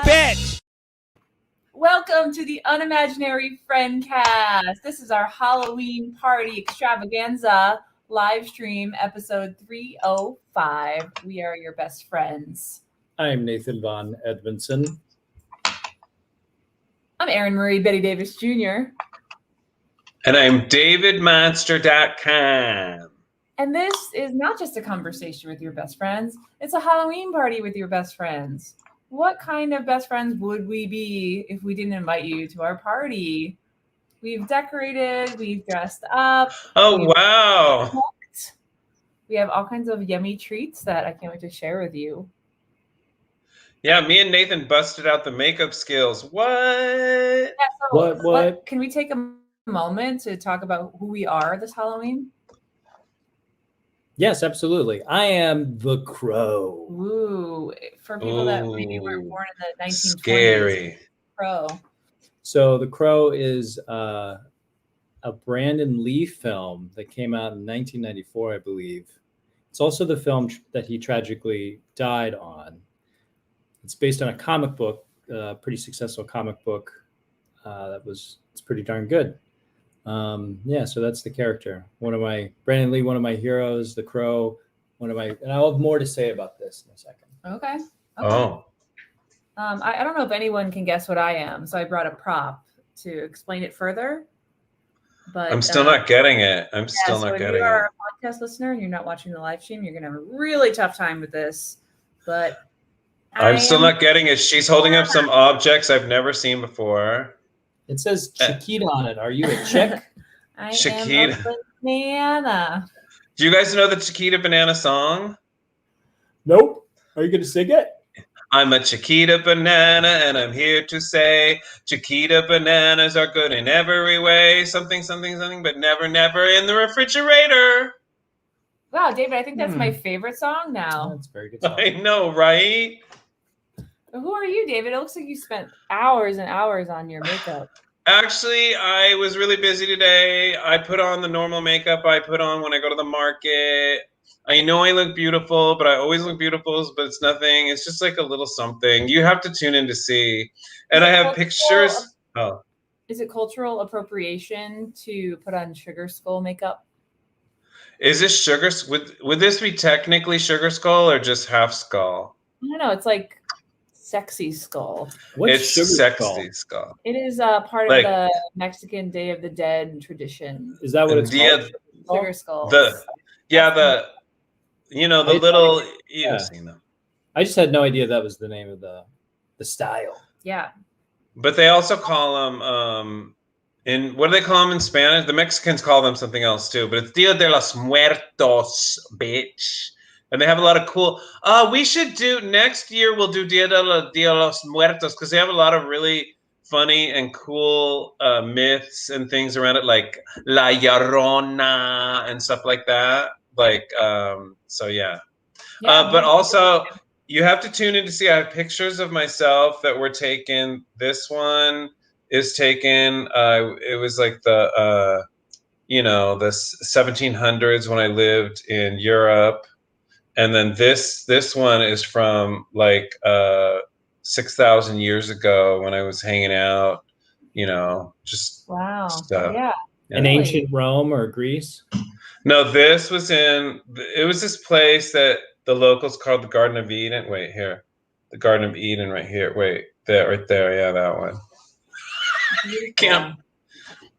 Bitch! Welcome to the Unimaginary Friendcast. This is our Halloween party extravaganza live stream episode 305. We are your best friends. I'm Nathan Von Edmondson. I'm Erin Marie Betty Davis Jr. And I'm DavidMonster.com. And this is not just a conversation with your best friends. It's a Halloween party with your best friends. What kind of best friends would we be if we didn't invite you to our party? We've decorated, we've dressed up. Oh, wow. Cooked. We have all kinds of yummy treats that I can't wait to share with you. Yeah, me and Nathan busted out the makeup skills. What? Yeah, so What? Can we take a moment to talk about who we are this Halloween? Yes, absolutely. I am the Crow. Ooh, for people that maybe weren't born in the 1920s. Scary. Crow. So the Crow is a Brandon Lee film that came out in 1994, I believe. It's also the film that he tragically died on. It's based on a comic book, a pretty successful comic book. It's pretty darn good. So that's the character. Brandon Lee, one of my heroes, the Crow, and I'll have more to say about this in a second. Okay. Oh. I don't know if anyone can guess what I am, so I brought a prop to explain it further. But I'm still not getting it. If you are a podcast listener and you're not watching the live stream, you're going to have a really tough time with this. But I'm still not getting it. She's holding up some objects I've never seen before. It says Chiquita on it. Are you a chick? I Chiquita. am a banana. Do you guys know the Chiquita Banana song? Nope. Are you going to sing it? I'm a Chiquita banana, and I'm here to say Chiquita bananas are good in every way. Something, but never in the refrigerator. Wow, David, I think that's my favorite song now. That's a very good song. I know, right? Who are you, David? It looks like you spent hours and hours on your makeup. Actually, I was really busy today. I put on the normal makeup I put on when I go to the market. I know I look beautiful, but I always look beautiful, but it's nothing. It's just like a little something. You have to tune in to see. And I have pictures. Oh. Is it cultural appropriation to put on sugar skull makeup? Is this sugar? Would this be technically sugar skull or just half skull? I don't know. It's like sexy skull. It's sexy skull. It is part of the Mexican Day of the Dead tradition. Is that what it's called? Sugar skull. You've seen them. I just had no idea that was the name of the style. Yeah. But they also call them what do they call them in Spanish? The Mexicans call them something else too, but it's Dia de los Muertos, bitch. And they have a lot of cool. We should do next year. We'll do Dia de los Muertos because they have a lot of really funny and cool myths and things around it, like La Llorona and stuff like that. But also you have to tune in to see. I have pictures of myself that were taken. This one is taken. It was like the 1700s when I lived in Europe. And then this one is from like 6,000 years ago when I was hanging out, just wow stuff. Yeah. In ancient Rome or Greece? No, it was this place that the locals called the Garden of Eden. Wait, here. The Garden of Eden right here. Wait, there, right there. Yeah, that one.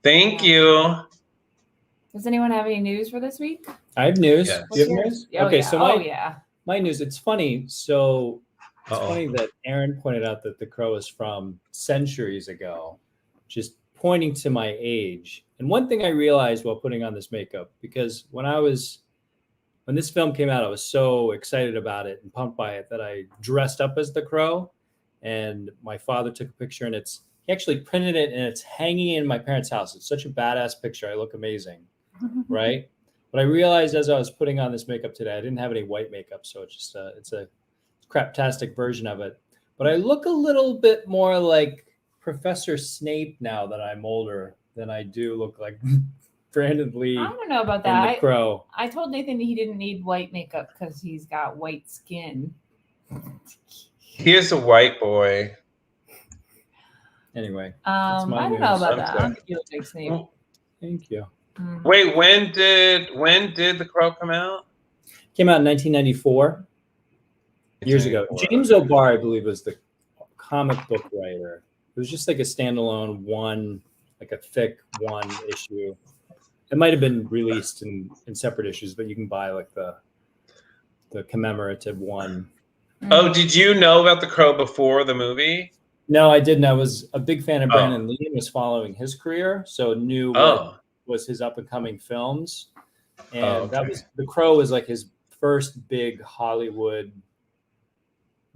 Thank you. Does anyone have any news for this week? I have news. Yes. Do you have news? My news. It's funny. So it's funny that Erin pointed out that the Crow is from centuries ago, just pointing to my age. And one thing I realized while putting on this makeup, because when this film came out, I was so excited about it and pumped by it that I dressed up as the Crow. And my father took a picture, and he actually printed it, and it's hanging in my parents' house. It's such a badass picture. I look amazing, right? But I realized as I was putting on this makeup today, I didn't have any white makeup, so it's a craptastic version of it. But I look a little bit more like Professor Snape now that I'm older than I do look like Brandon Lee. I don't know about and that. the Crow. I told Nathan he didn't need white makeup because he's got white skin. He is a white boy. Anyway, I don't know about that. I don't think you look like Snape. Thank you. Mm. Wait, when did The Crow come out? Came out in 1994. Years ago. James O'Barr, I believe, was the comic book writer. It was just like a standalone one, like a thick one issue. It might have been released in separate issues, but you can buy like the commemorative one. Oh, did you know about The Crow before the movie? No, I didn't. I was a big fan of Brandon Lee and was following his career, so knew what was his up and coming films. And that was The Crow was like his first big Hollywood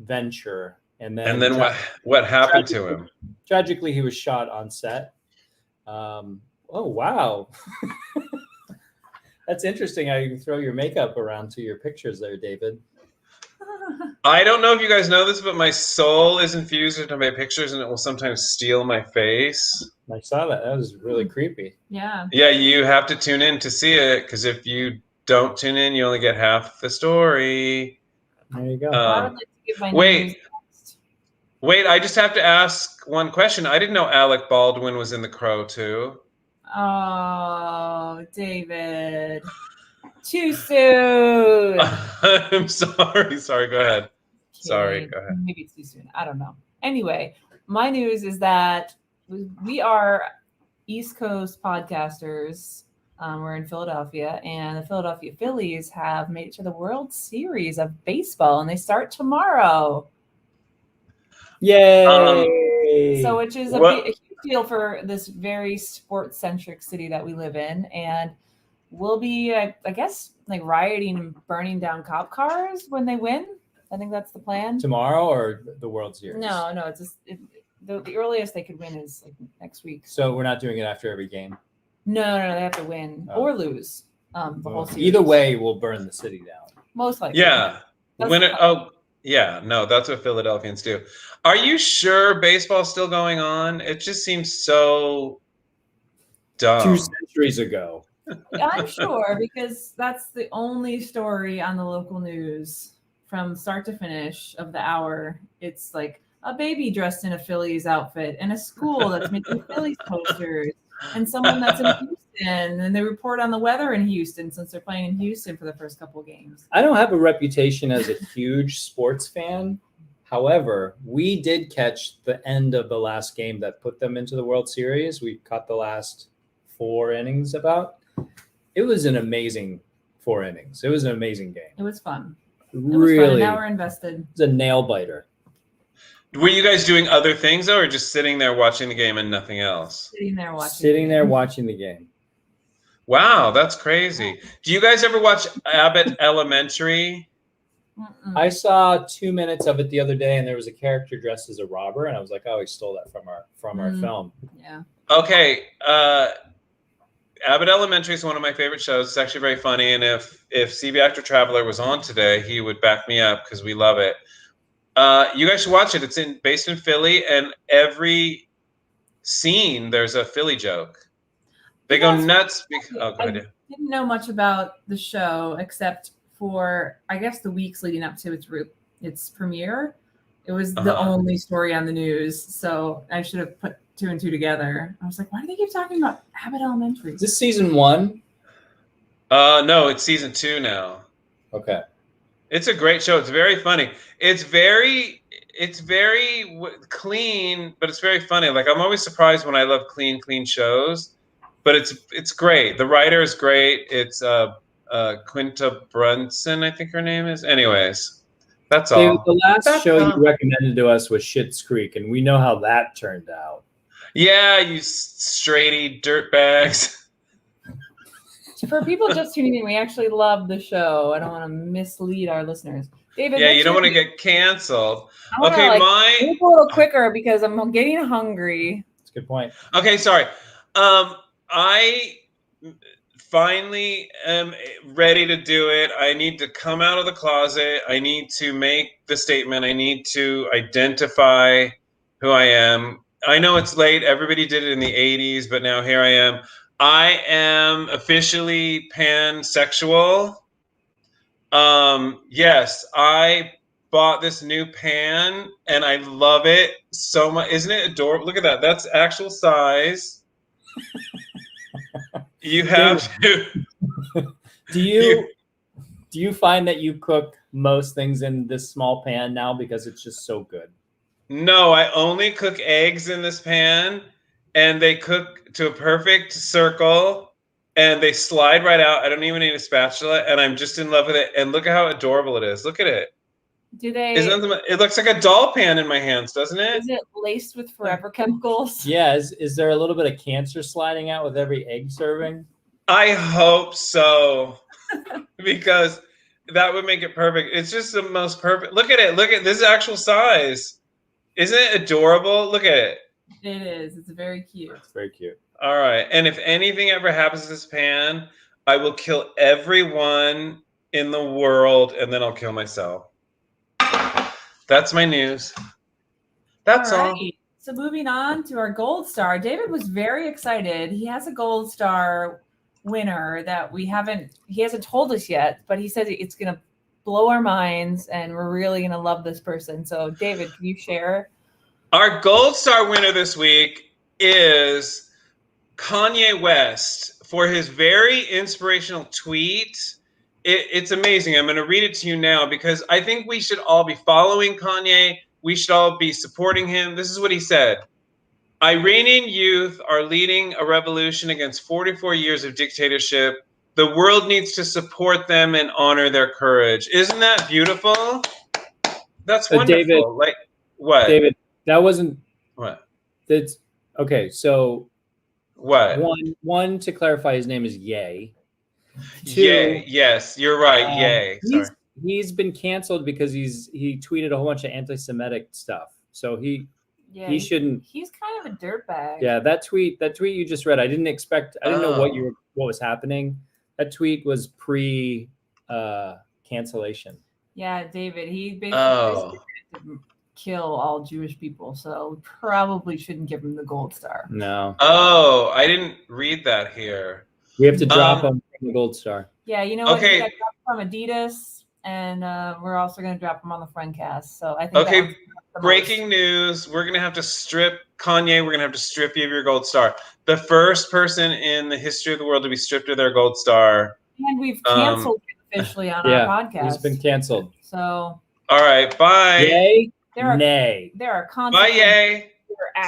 venture. And then what happened to him? Tragically, he was shot on set. Oh wow. That's interesting how you can throw your makeup around to your pictures there, David. I don't know if you guys know this, but my soul is infused into my pictures and it will sometimes steal my face. I saw that. That was really creepy. Yeah. Yeah, you have to tune in to see it because if you don't tune in, you only get half the story. There you go. I would like to give my Wait, I just have to ask one question. I didn't know Alec Baldwin was in The Crow too. Oh, David. Too soon. I'm sorry. Sorry, go ahead. Sorry, go ahead. Maybe it's too soon. I don't know. Anyway, my news is that we are East Coast podcasters. We're in Philadelphia, and the Philadelphia Phillies have made it to the World Series of baseball, and they start tomorrow. Yay! So, which is a huge deal for this very sports-centric city that we live in, and we'll be, I guess, like rioting and burning down cop cars when they win. I think that's the plan. Tomorrow or the World Series? No, it's just the earliest they could win is like next week. So we're not doing it after every game? No, they have to win or lose the whole series. Either way, we'll burn the city down. Most likely. Yeah. That's what Philadelphians do. Are you sure baseball's still going on? It just seems so dumb. 2 centuries ago. I'm sure because that's the only story on the local news from start to finish of the hour. It's like a baby dressed in a Phillies outfit and a school that's making Phillies posters and someone that's in Houston, and they report on the weather in Houston since they're playing in Houston for the first couple of games. I don't have a reputation as a huge sports fan. However, we did catch the end of the last game that put them into the World Series. We caught the last 4 innings about. It was an amazing 4 innings. It was an amazing game. It was fun. Really. Now we're invested. It was a nail biter. Were you guys doing other things though, or just sitting there watching the game and nothing else? Sitting there watching the game. Wow, that's crazy. Do you guys ever watch Abbott Elementary? Mm-mm. I saw 2 minutes of it the other day, and there was a character dressed as a robber, and I was like, "Oh, he stole that from our film." Yeah. Okay. Abbott Elementary is one of my favorite shows. It's actually very funny, and if CB Actor Traveler was on today, he would back me up because we love it. You guys should watch it. It's based in Philly, and every scene there's a Philly joke. They go nuts. Go ahead. I didn't know much about the show except for, I guess, the weeks leading up to its premiere. It was the only story on the news, so I should have put 2 and 2 together. I was like, why do they keep talking about Abbott Elementary? Is this season 1? No, it's season 2 now. Okay. It's a great show. It's very funny. It's very clean, but it's very funny. Like, I'm always surprised when I love clean shows, but it's great. The writer is great. It's Quinta Brunson, I think her name is. Anyways, that's all. The last show you recommended to us was Schitt's Creek, and we know how that turned out. Yeah, you straighty dirtbags. For people just tuning in, we actually love the show. I don't want to mislead our listeners. David, yeah, you don't want to get canceled. Okay, move a little quicker because I'm getting hungry. That's a good point. Okay, sorry. I finally am ready to do it. I need to come out of the closet. I need to make the statement. I need to identify who I am. I know it's late. Everybody did it in the 80s, but now here I am. I am officially pansexual. Yes, I bought this new pan and I love it so much. Isn't it adorable? Look at that. That's actual size. You have to. Do you find that you cook most things in this small pan now because it's just so good? No, I only cook eggs in this pan, and they cook to a perfect circle, and they slide right out. I don't even need a spatula, and I'm just in love with it. And look at how adorable it is. Look at it. It looks like a doll pan in my hands, doesn't it? Is it laced with forever chemicals? Yeah. Is there a little bit of cancer sliding out with every egg serving? I hope so, because that would make it perfect. It's just the most perfect. Look at it. Look at this actual size. Isn't it adorable? Look at it. It is. It's very cute. It's very cute. All right. And if anything ever happens to this pan, I will kill everyone in the world, and then I'll kill myself. That's my news. That's all. So moving on to our gold star. David was very excited. He has a gold star winner that he hasn't told us yet, but he said it's going to blow our minds and we're really going to love this person. So David, can you share? Our gold star winner this week is Kanye West for his very inspirational tweet. It's amazing. I'm going to read it to you now because I think we should all be following Kanye. We should all be supporting him. This is what he said. Iranian youth are leading a revolution against 44 years of dictatorship. The world needs to support them and honor their courage. Isn't that beautiful? That's wonderful. David, like what? David, that wasn't what? That's okay. So what? One to clarify, his name is Ye. Ye. Yes, you're right. Ye. Sorry. He's been canceled because he tweeted a whole bunch of anti-Semitic stuff. So he shouldn't. He's kind of a dirtbag. Yeah, that tweet you just read, I didn't know what was happening. That tweet was pre cancellation. Yeah, David, he basically kill all Jewish people, so we probably shouldn't give him the gold star. No. Oh, I didn't read that here. We have to drop him the gold star. Yeah, you know what? We got dropped from Adidas, and we're also going to drop him on the Friendcast. So I think. Okay, breaking news: we're going to have to strip Kanye. We're going to have to strip you of your gold star. The first person in the history of the world to be stripped of their gold star. And we've canceled him officially on our podcast. He's been canceled. So. All right, bye. Yay. There are consequences. Bye, Yay.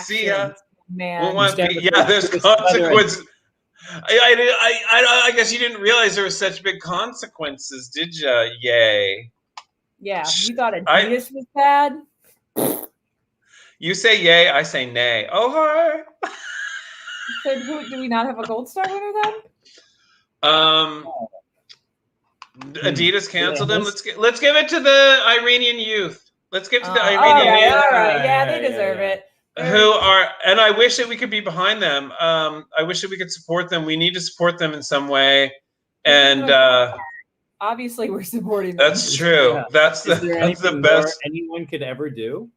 See ya. Man. There's consequences. I guess you didn't realize there were such big consequences, did you? Yay. Yeah, you thought Adidas was bad? You say yay, I say nay. Oh, hi. So do we not have a gold star winner then? Adidas canceled him. Let's give it to the Iranian youth. Let's give it to the Iranian youth. All right. Yeah, they deserve it. And I wish that we could be behind them. I wish that we could support them. We need to support them in some way. And obviously we're supporting them. That's true. Yeah. That's the best anyone could ever do.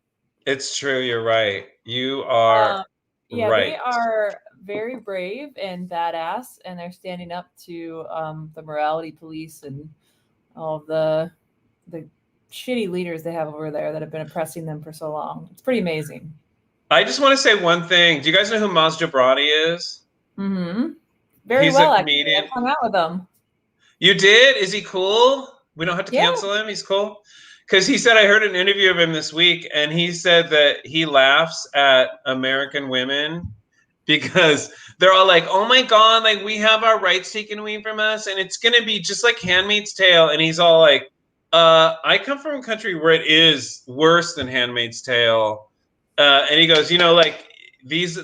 It's true. You're right. You are right. They are very brave and badass, and they're standing up to the morality police and all of the shitty leaders they have over there that have been oppressing them for so long. It's pretty amazing. I just want to say one thing. Do you guys know who Maz Jobrani is? Mm-hmm. He's a comedian. I've hung out with him. You did? Is he cool? We don't have to cancel him. He's cool. Because he said, I heard an interview of him this week, and he said that he laughs at American women because they're all like, oh my God, like we have our rights taken away from us. And it's going to be just like Handmaid's Tale. And he's all like, I come from a country where it is worse than Handmaid's Tale. And he goes, like these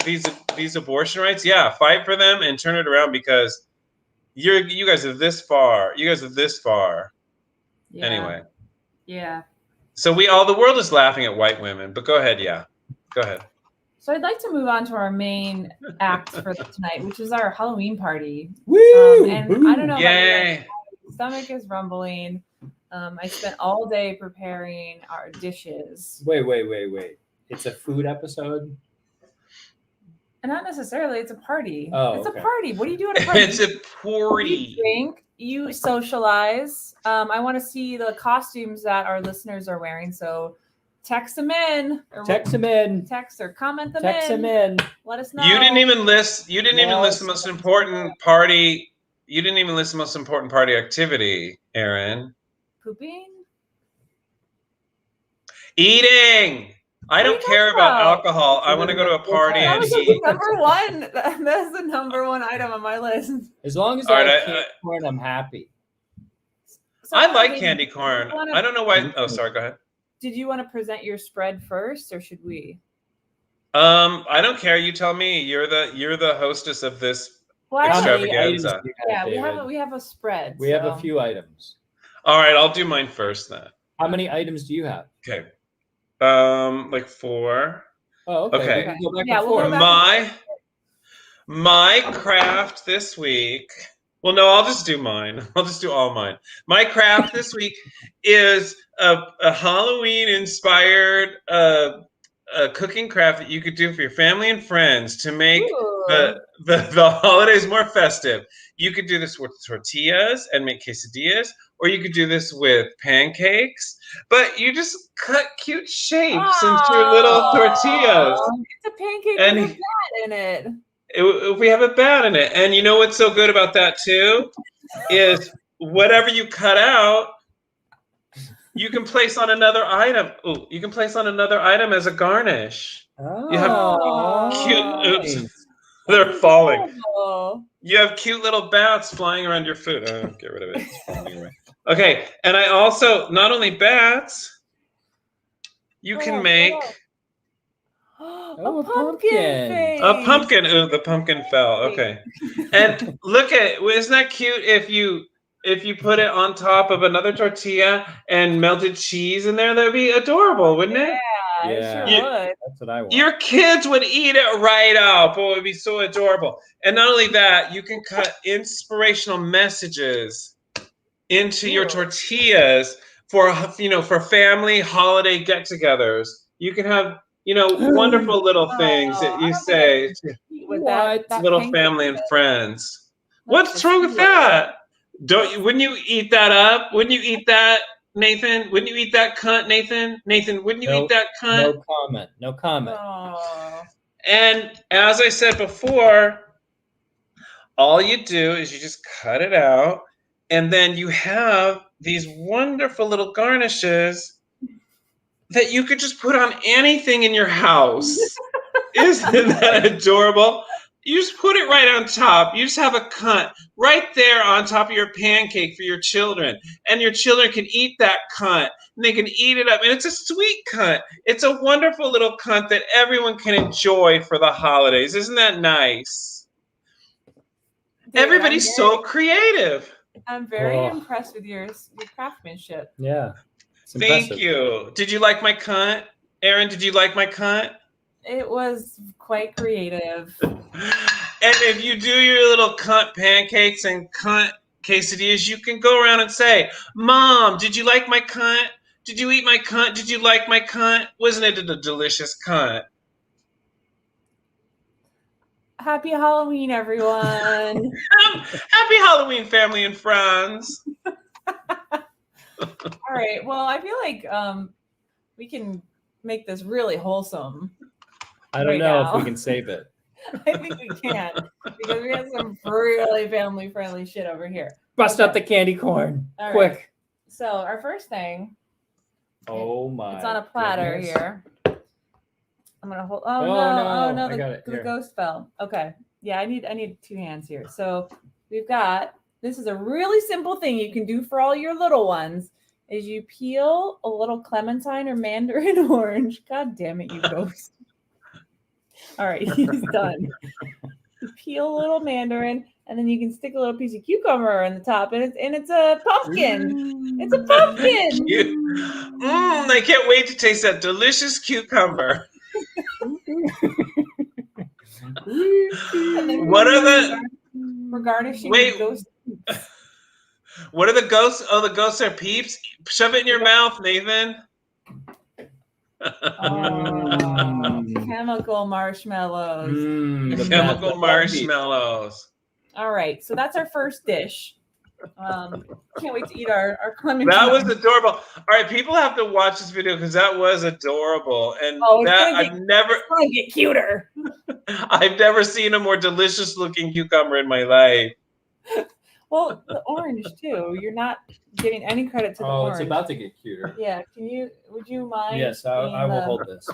abortion rights, fight for them and turn it around because you guys are this far. You guys are this far. Yeah. Anyway. Yeah. So the world is laughing at white women, but go ahead. Yeah, go ahead. So I'd like to move on to our main act for tonight, which is our Halloween party. Woo! And I don't know. Yay! My stomach is rumbling. I spent all day preparing our dishes. Wait. It's a food episode? Not necessarily. It's a party. Oh, it's okay. a party. What do you do at a party? It's a party. You drink. You socialize. I want to see the costumes that our listeners are wearing. So text them in. Text them in. Text or comment them Text in. them in. Let us know. You didn't even list the most important party. You didn't even list the most important party activity, Aaron. Pooping? Eating. I don't care about alcohol. I want to go to a party and eat. Number one. That's the number one item on my list. As long as I have candy corn, I'm happy. So I like candy corn. I don't know why. Oh, sorry. Go ahead. Did you want to present your spread first, or should we? I don't care. You tell me. You're the hostess of this extravaganza. Yeah, we have a spread. We have a few items. All right, I'll do mine first then. How many items do you have? Okay. Like 4. Oh, okay. Okay. We'll go back my craft this week. Well, no, I'll just do mine. I'll just do all mine. My craft this week is a Halloween-inspired cooking craft that you could do for your family and friends to make the holidays more festive. You could do this with tortillas and make quesadillas, or you could do this with pancakes. But you just cut cute shapes into your little tortillas. It's a pancake with a bat in it. If we have a bat in it. And you know what's so good about that too? Is whatever you cut out, you can place on another item. Ooh, you can place on another item as a garnish. Oh, you have cute. Oops, they're falling. You have cute little bats flying around your food. Oh, get rid of it. It's falling away. Okay, and I also not only bats. You can make a pumpkin face. A pumpkin. Ooh, the pumpkin fell. Okay, and look at isn't that cute if you put it on top of another tortilla and melted cheese in there? That'd be adorable, wouldn't it? Yeah, it sure would. That's what I want. Your kids would eat it right up. Oh, it'd be so adorable. And not only that, you can cut inspirational messages into your tortillas for family holiday get-togethers. You can have wonderful little things that you say to little family and friends. What's wrong with that? Wouldn't you eat that up? Wouldn't you eat that, Nathan? Wouldn't you eat that cunt, Nathan? Nathan, wouldn't you eat that cunt? No comment. Aww. And as I said before, all you do is you just cut it out, and then you have these wonderful little garnishes that you could just put on anything in your house. Isn't that adorable? You just put it right on top. You just have a cunt right there on top of your pancake for your children. And your children can eat that cunt. And they can eat it up. And it's a sweet cunt. It's a wonderful little cunt that everyone can enjoy for the holidays. Isn't that nice? Dude, everybody's so creative. I'm very impressed with your craftsmanship. Yeah. Thank you. Did you like my cunt? Aaron, did you like my cunt? It was quite creative. And if you do your little cunt pancakes and cunt quesadillas, you can go around and say, Mom, did you like my cunt? Did you eat my cunt? Did you like my cunt? Wasn't it a delicious cunt? Happy Halloween, everyone. Happy Halloween, family and friends. All right. Well, I feel like we can make this really wholesome. I don't know if we can save it. I think we can, because we have some really family-friendly shit over here. Bust out the candy corn. All quick. Right. So our first thing. Oh my. It's on a platter here. I'm gonna hold. Oh no! The ghost fell. Okay. Yeah, I need 2 hands here. So we've got. This is a really simple thing you can do for all your little ones. Is you peel a little clementine or mandarin orange. God damn it, you ghost. All right, he's done. You peel a little mandarin, and then you can stick a little piece of cucumber on the top, and it's a pumpkin. It's a pumpkin. I can't wait to taste that delicious cucumber. What are the? We're garnishing ghost. What are the ghosts? Oh, the ghosts are peeps. Shove it in your mouth, Nathan. Chemical marshmallows. Chemical marshmallows. All right, so that's our first dish. Can't wait to eat our clementine. That was adorable. All right, people have to watch this video because that was adorable, and it's gonna get cuter. I've never seen a more delicious looking cucumber in my life. Well, the orange too. You're not giving any credit to the orange. Oh, it's about to get cuter. Yeah. Would you mind? Yes, I will hold this.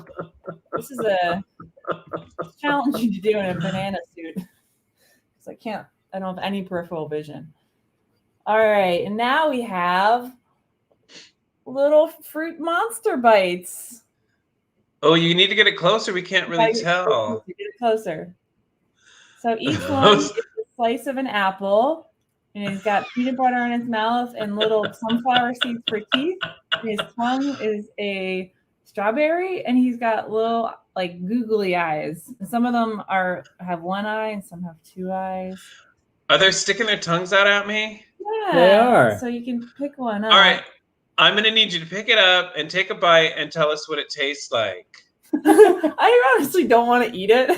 This is it's challenging to do in a banana suit because I don't have any peripheral vision. All right, and now we have little fruit monster bites. Oh, you need to get it closer. We can't really tell. Get it closer. So each one is a slice of an apple, and he's got peanut butter in his mouth and little sunflower seeds for teeth. And his tongue is a strawberry, and he's got little like googly eyes. And some of them have one eye, and some have two eyes. Are they sticking their tongues out at me? Yeah, they are. So you can pick one up. All right, I'm gonna need you to pick it up and take a bite and tell us what it tastes like. I honestly don't want to eat it.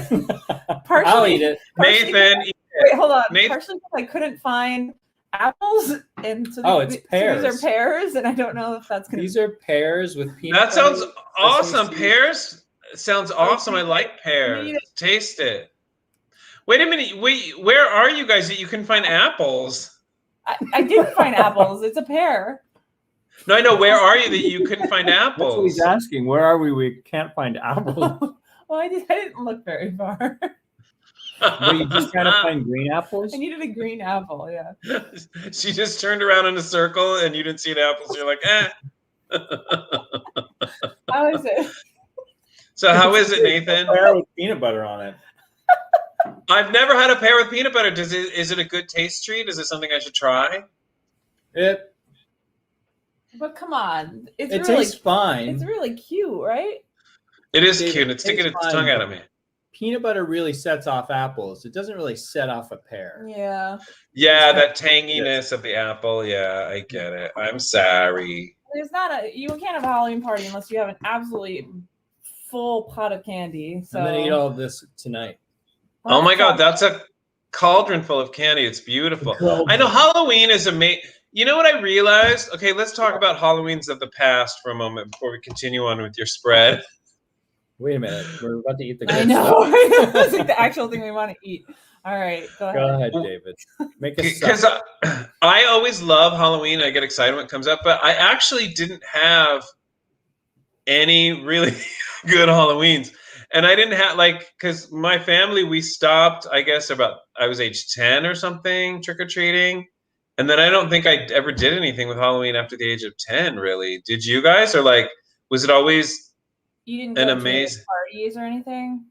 I'll eat it. Nathan, eat it. Wait, hold on. Nathan. Partially because I couldn't find apples, and so it's pears. So these are pears, and I don't know if that's gonna. These are pears with peanut. That sounds butter, awesome. Pears sounds awesome. I like pears. Taste it. Wait a minute. Wait, where are you guys that you can find apples? I didn't find apples. It's a pear. No, I know. Where are you that you couldn't find apples? That's what he's asking. Where are we? We can't find apples. Well, I didn't look very far. But you just trying to find green apples? I needed a green apple, yeah. She just turned around in a circle and you didn't see an apple, so you're like, eh. How is it? So how is it, Nathan? Pear with peanut butter on it. I've never had a pear with peanut butter. Is it a good taste treat? Is it something I should try? But come on, it really tastes fine. It's really cute, right? It is cute. It's sticking its tongue out at me. Peanut butter really sets off apples. It doesn't really set off a pear. Yeah. Yeah, that tanginess of the apple. Yeah, I get it. I'm sorry. You can't have a Halloween party unless you have an absolutely full pot of candy. So I'm gonna eat all of this tonight. Oh my God, that's a cauldron full of candy. It's beautiful. I know Halloween is amazing. You know what I realized? Okay, let's talk about Halloweens of the past for a moment before we continue on with your spread. Wait a minute. We're about to eat the good I know. It's like the actual thing we want to eat. All right, go ahead, David. Make us because I always love Halloween. I get excited when it comes up, but I actually didn't have any really good Halloweens. And I didn't have because my family, we stopped, I guess I was age 10 or something, trick-or-treating. And then I don't think I ever did anything with Halloween after the age of 10, really. Did you guys? Or was it always you didn't go to parties or anything?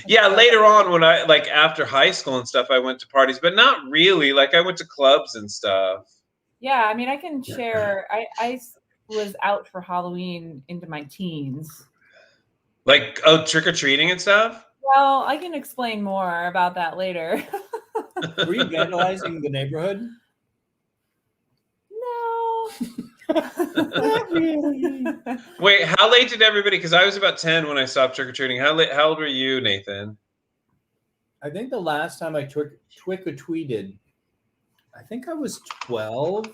Yeah, later on when I, after high school and stuff, I went to parties, but not really. I went to clubs and stuff. Yeah, I mean, I can share. I was out for Halloween into my teens. Trick-or-treating and stuff? Well, I can explain more about that later. Were you vandalizing the neighborhood? No. Not really. Wait, how late did everybody? Because I was about 10 when I stopped trick-or-treating. How old were you, Nathan? I think the last time I trick-or-treated, I think I was 12.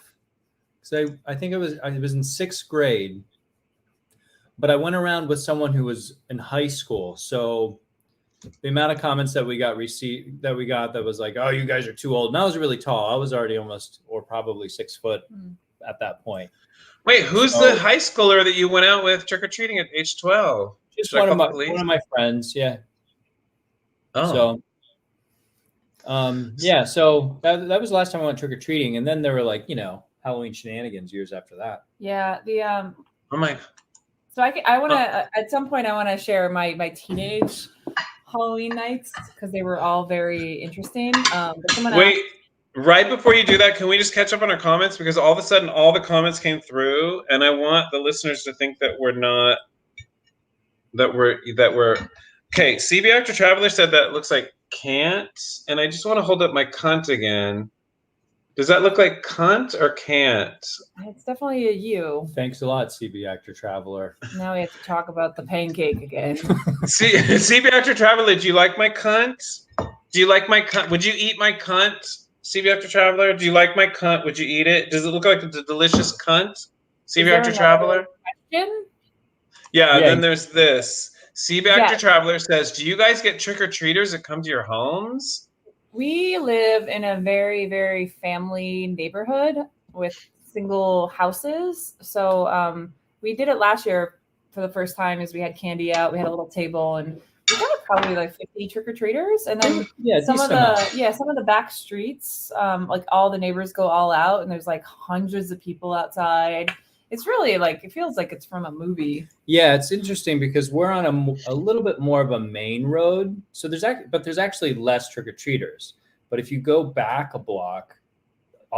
So I think I was in 6th grade. But I went around with someone who was in high school. So the amount of comments that we got that was like, oh, you guys are too old. And I was really tall. I was already almost or probably 6 foot at that point. Wait, who's the high schooler that you went out with trick-or-treating at age 12? Just one of my friends, yeah. Oh. Oh. So so that was the last time I went trick-or-treating. And then there were Halloween shenanigans years after that. Yeah. Oh my. So I want to at some point I want to share my teenage Halloween nights because they were all very interesting. But wait, right before you do that, can we just catch up on our comments? Because all of a sudden all the comments came through, and I want the listeners to think that we're not that we're okay. CB Actor Traveler said that it looks like can't, and I just want to hold up my cunt again. Does that look like cunt or can't? It's definitely a you. Thanks a lot, CB Actor Traveler. Now we have to talk about the pancake again. CB Actor Traveler, do you like my cunt? Do you like my cunt? Would you eat my cunt? CB Actor Traveler, do you like my cunt? Would you eat it? Does it look like a delicious cunt? CB Actor Traveler? Question? Yeah, and then there's this. CB Actor Traveler says, do you guys get trick-or-treaters that come to your homes? We live in a very, very family neighborhood with single houses. So we did it last year for the first time as we had candy out. We had a little table and we got probably like 50 trick-or-treaters. And then some of the back streets, like all the neighbors go all out and there's like hundreds of people outside. It's really like, it feels like it's from a movie. Yeah, it's interesting because we're on a little bit more of a main road. So there's actually less trick-or-treaters. But if you go back a block,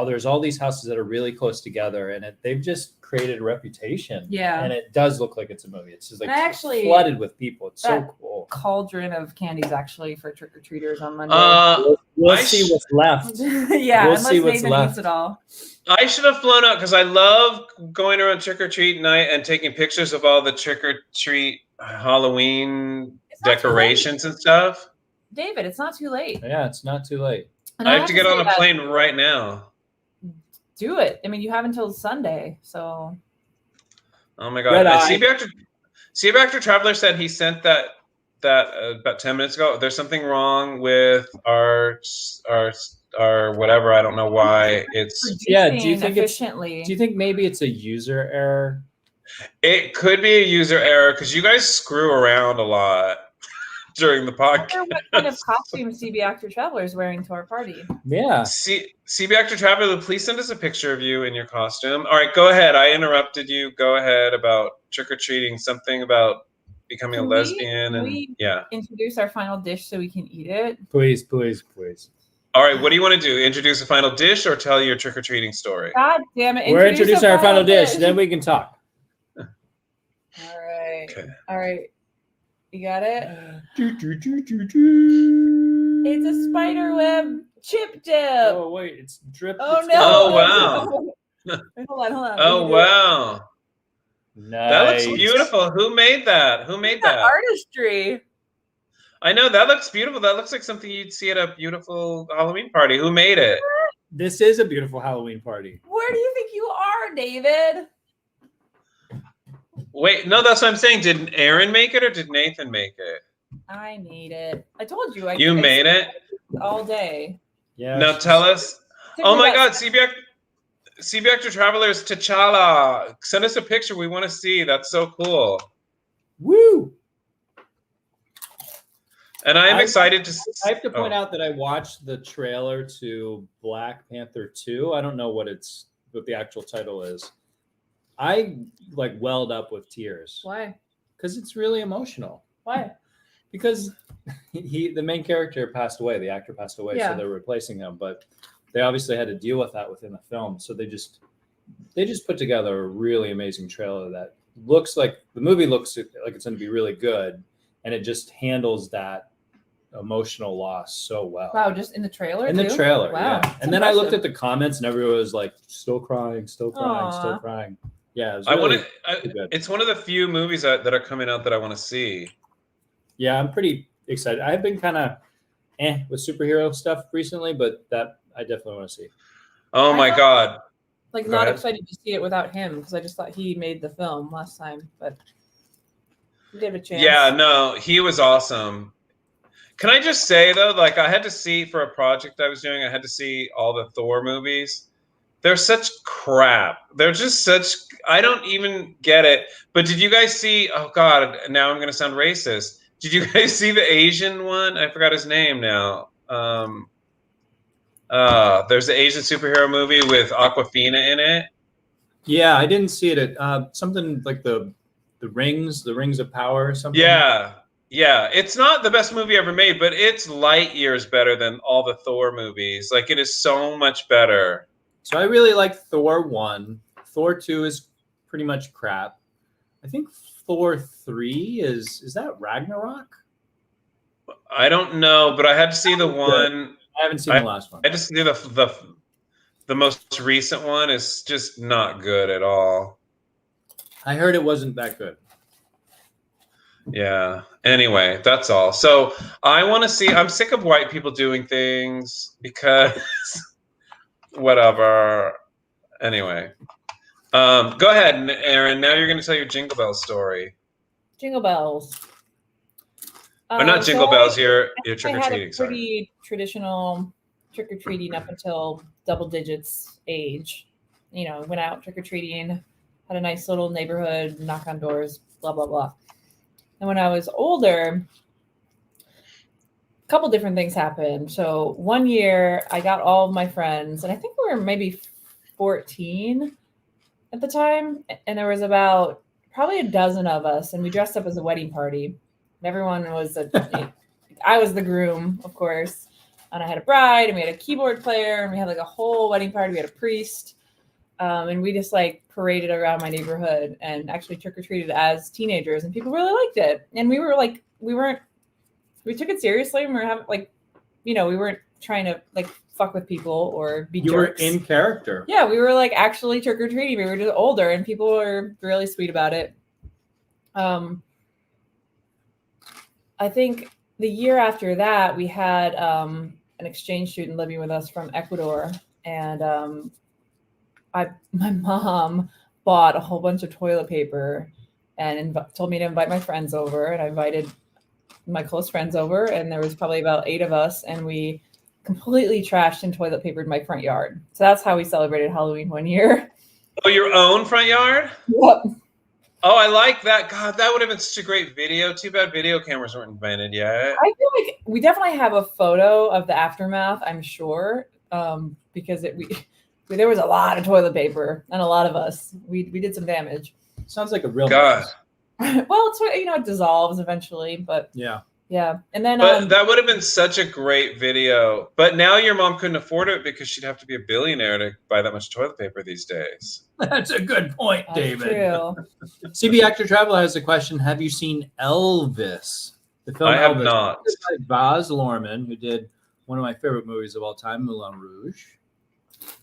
there's all these houses that are really close together and they've just created a reputation. Yeah. And it does look like it's a movie. It's just like flooded with people. It's so cool. Cauldron of candies actually for trick-or-treaters on Monday. We'll see what's left. Yeah, we'll see what's left. Eats it all. I should have flown out because I love going around trick-or-treat night and taking pictures of all the trick-or-treat Halloween decorations and stuff. David, it's not too late. Yeah, it's not too late. And I have to get on a plane right now. Do it. I mean, you have until Sunday, so. Oh my God! CB Actor Traveler said he sent that about 10 minutes ago. There's something wrong with our whatever. I don't know why it's. Yeah. Do you think maybe it's a user error? It could be a user error because you guys screw around a lot during the podcast. I wonder what kind of costume CB Actor Traveler is wearing to our party. Yeah. CB Actor Traveler, please send us a picture of you in your costume. All right, go ahead. I interrupted you. Go ahead about trick-or-treating, something about becoming a lesbian. Can we introduce our final dish so we can eat it? Please, please, please. All right, what do you want to do? Introduce a final dish or tell your trick-or-treating story? God damn it. We're introducing our final dish, then we can talk. All right. Okay. All right. You got it? It's a spiderweb chip dip. Oh, wait. It's drip. Oh, no. Oh, wow. Wait, hold on. Oh, wow. Nice. That looks beautiful. Who made that? Who made that? Artistry. I know. That looks beautiful. That looks like something you'd see at a beautiful Halloween party. Who made it? This is a beautiful Halloween party. Where do you think you are, David? Wait, no, that's what I'm saying. Did Aaron make it or did Nathan make it? I made it. I told you. You made it? All day. Yeah. Now tell us. Oh my God, CB Actor Traveler's T'Challa. Send us a picture. We want to see. That's so cool. Woo! And I'm excited to. I have to point out that I watched the trailer to Black Panther 2. I don't know what the actual title is. I welled up with tears. Why? Because it's really emotional. Why? Because the main character passed away. The actor passed away, so they're replacing him. But they obviously had to deal with that within the film. So they just put together a really amazing trailer that looks like the movie looks like it's going to be really good, and it just handles that emotional loss so well. Wow, just in the trailer? In the trailer, wow. Yeah. And then I looked at the comments, and everyone was like, still crying, still crying, still crying. Yeah, it was it's one of the few movies that are coming out that I want to see. Yeah, I'm pretty excited. I've been kind of with superhero stuff recently, but that I definitely want to see. Oh my God. Not excited to see it without him because I just thought he made the film last time, but he gave a chance. Yeah, no, he was awesome. Can I just say though, I had to see for a project I was doing, I had to see all the Thor movies. They're such crap. They're just such, I don't even get it. But did you guys see, oh God, now I'm going to sound racist. Did you guys see the Asian one? I forgot his name now. There's the Asian superhero movie with Awkwafina in it. Yeah, I didn't see it at something like the Rings of Power or something. Yeah. It's not the best movie ever made, but it's light years better than all the Thor movies. It is so much better. So I really like Thor 1. Thor 2 is pretty much crap. I think Thor 3 is that Ragnarok? I don't know, but I had to see the one. I haven't seen the last one. I had to see the the most recent one is just not good at all. I heard it wasn't that good. Yeah. Anyway, that's all. So I want to see. I'm sick of white people doing things because whatever. Anyway, go ahead, Aaron. Now you're going to tell your Jingle Bell story. Jingle bells. Or not Jingle Bells. Your trick or treating. I had a pretty traditional trick or treating up until double digits age. You know, went out trick or treating, had a nice little neighborhood, knock on doors, blah blah blah. And when I was older, a couple different things happened. So one year I got all of my friends, and I think we were maybe 14 at the time. And there was about probably a dozen of us, and we dressed up as a wedding party. And everyone was I was the groom, of course. And I had a bride, and we had a keyboard player, and we had like a whole wedding party. We had a priest. And we just like paraded around my neighborhood and actually trick-or-treated as teenagers, and people really liked it. And we were like, we took it seriously, and we were having like, you know, we weren't trying to like fuck with people or be jerks. You were in character. Yeah, we were like actually trick-or-treating. We were just older, and people were really sweet about it. I think the year after that, we had an exchange student living with us from Ecuador, and my mom bought a whole bunch of toilet paper and told me to invite my friends over, and I invited my close friends over, and there was probably about 8 of us, and we completely trashed and toilet papered my front yard. So that's how we celebrated Halloween one year. Oh, your own front yard? Yep. Oh, I like that. God, that would have been such a great video. Too bad video cameras weren't invented yet. I feel like we definitely have a photo of the aftermath, I'm sure, because there was a lot of toilet paper, and a lot of us. We did some damage. Sounds like a real God. Well, it's, you know, it dissolves eventually, but yeah. And then, but that would have been such a great video. But now your mom couldn't afford it because she'd have to be a billionaire to buy that much toilet paper these days. That's a good point, David. True. CB Actor Travel has a question. Have you seen Elvis? The film I have Elvis, not. by Baz Luhrmann, who did one of my favorite movies of all time, Moulin Rouge.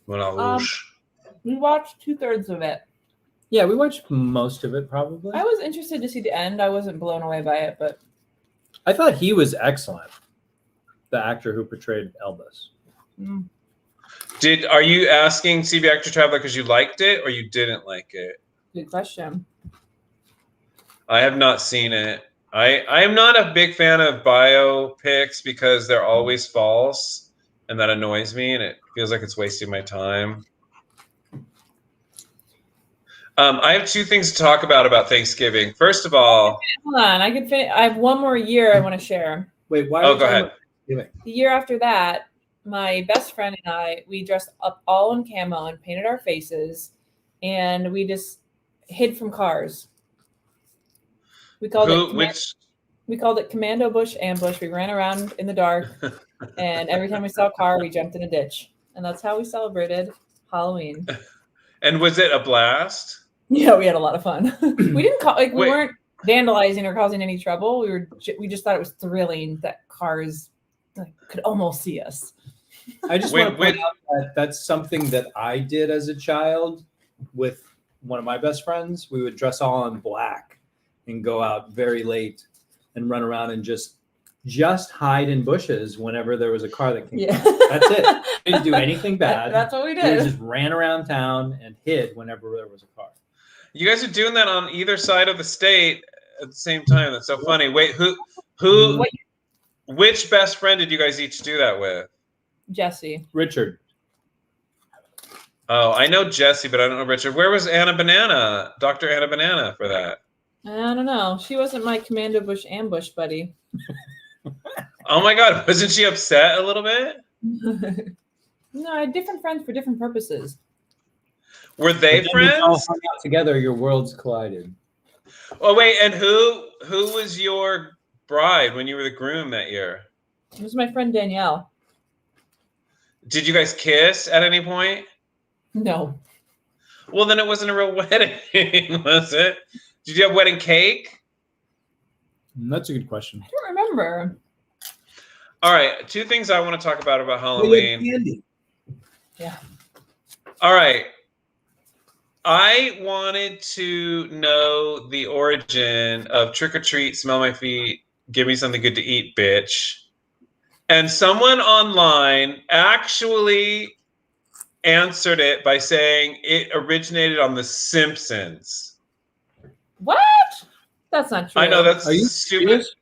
Moulin Rouge. We watched 2/3 of it. Yeah, we watched most of it, probably. I was interested to see the end. I wasn't blown away by it, but I thought he was excellent, the actor who portrayed Elvis. Are you asking CB Actor Traveler because you liked it or you didn't like it? Good question. I have not seen it. I am not a big fan of biopics because they're always false, and that annoys me, and it feels like it's wasting my time. I have 2 things to talk about Thanksgiving. First of all, hold on, I can finish. I have one more year I want to share. Wait, why? Oh, go ahead. The year after that, my best friend and I, we dressed up all in camo and painted our faces, and we just hid from cars. We called it Commando Bush Ambush. We ran around in the dark, and every time we saw a car, we jumped in a ditch, and that's how we celebrated Halloween. And was it a blast? Yeah, we had a lot of fun. We weren't vandalizing or causing any trouble. We just thought it was thrilling that cars could almost see us. I just want to point out that that's something that I did as a child with one of my best friends. We would dress all in black and go out very late and run around and just hide in bushes whenever there was a car that came. Yeah. That's it. We didn't do anything bad. That's what we did. We just ran around town and hid whenever there was a car. You guys are doing that on either side of the state at the same time. That's so funny. Wait, which best friend did you guys each do that with? Jesse. Richard. Oh, I know Jesse, but I don't know Richard. Where was Anna Banana, Dr. Anna Banana, for that? I don't know. She wasn't my Commando Bush Ambush buddy. Oh my God, wasn't she upset a little bit? No, I had different friends for different purposes. Were they friends? You all hung out together, your worlds collided. Oh wait, and who was your bride when you were the groom that year? It was my friend Danielle. Did you guys kiss at any point? No. Well, then it wasn't a real wedding, was it? Did you have wedding cake? That's a good question. I don't remember. All right, 2 things I want to talk about Halloween. Candy. Yeah. All right. I wanted to know the origin of trick or treat, smell my feet, give me something good to eat, bitch. And someone online actually answered it by saying it originated on The Simpsons. What? That's not true. I know that's Are you stupid. serious?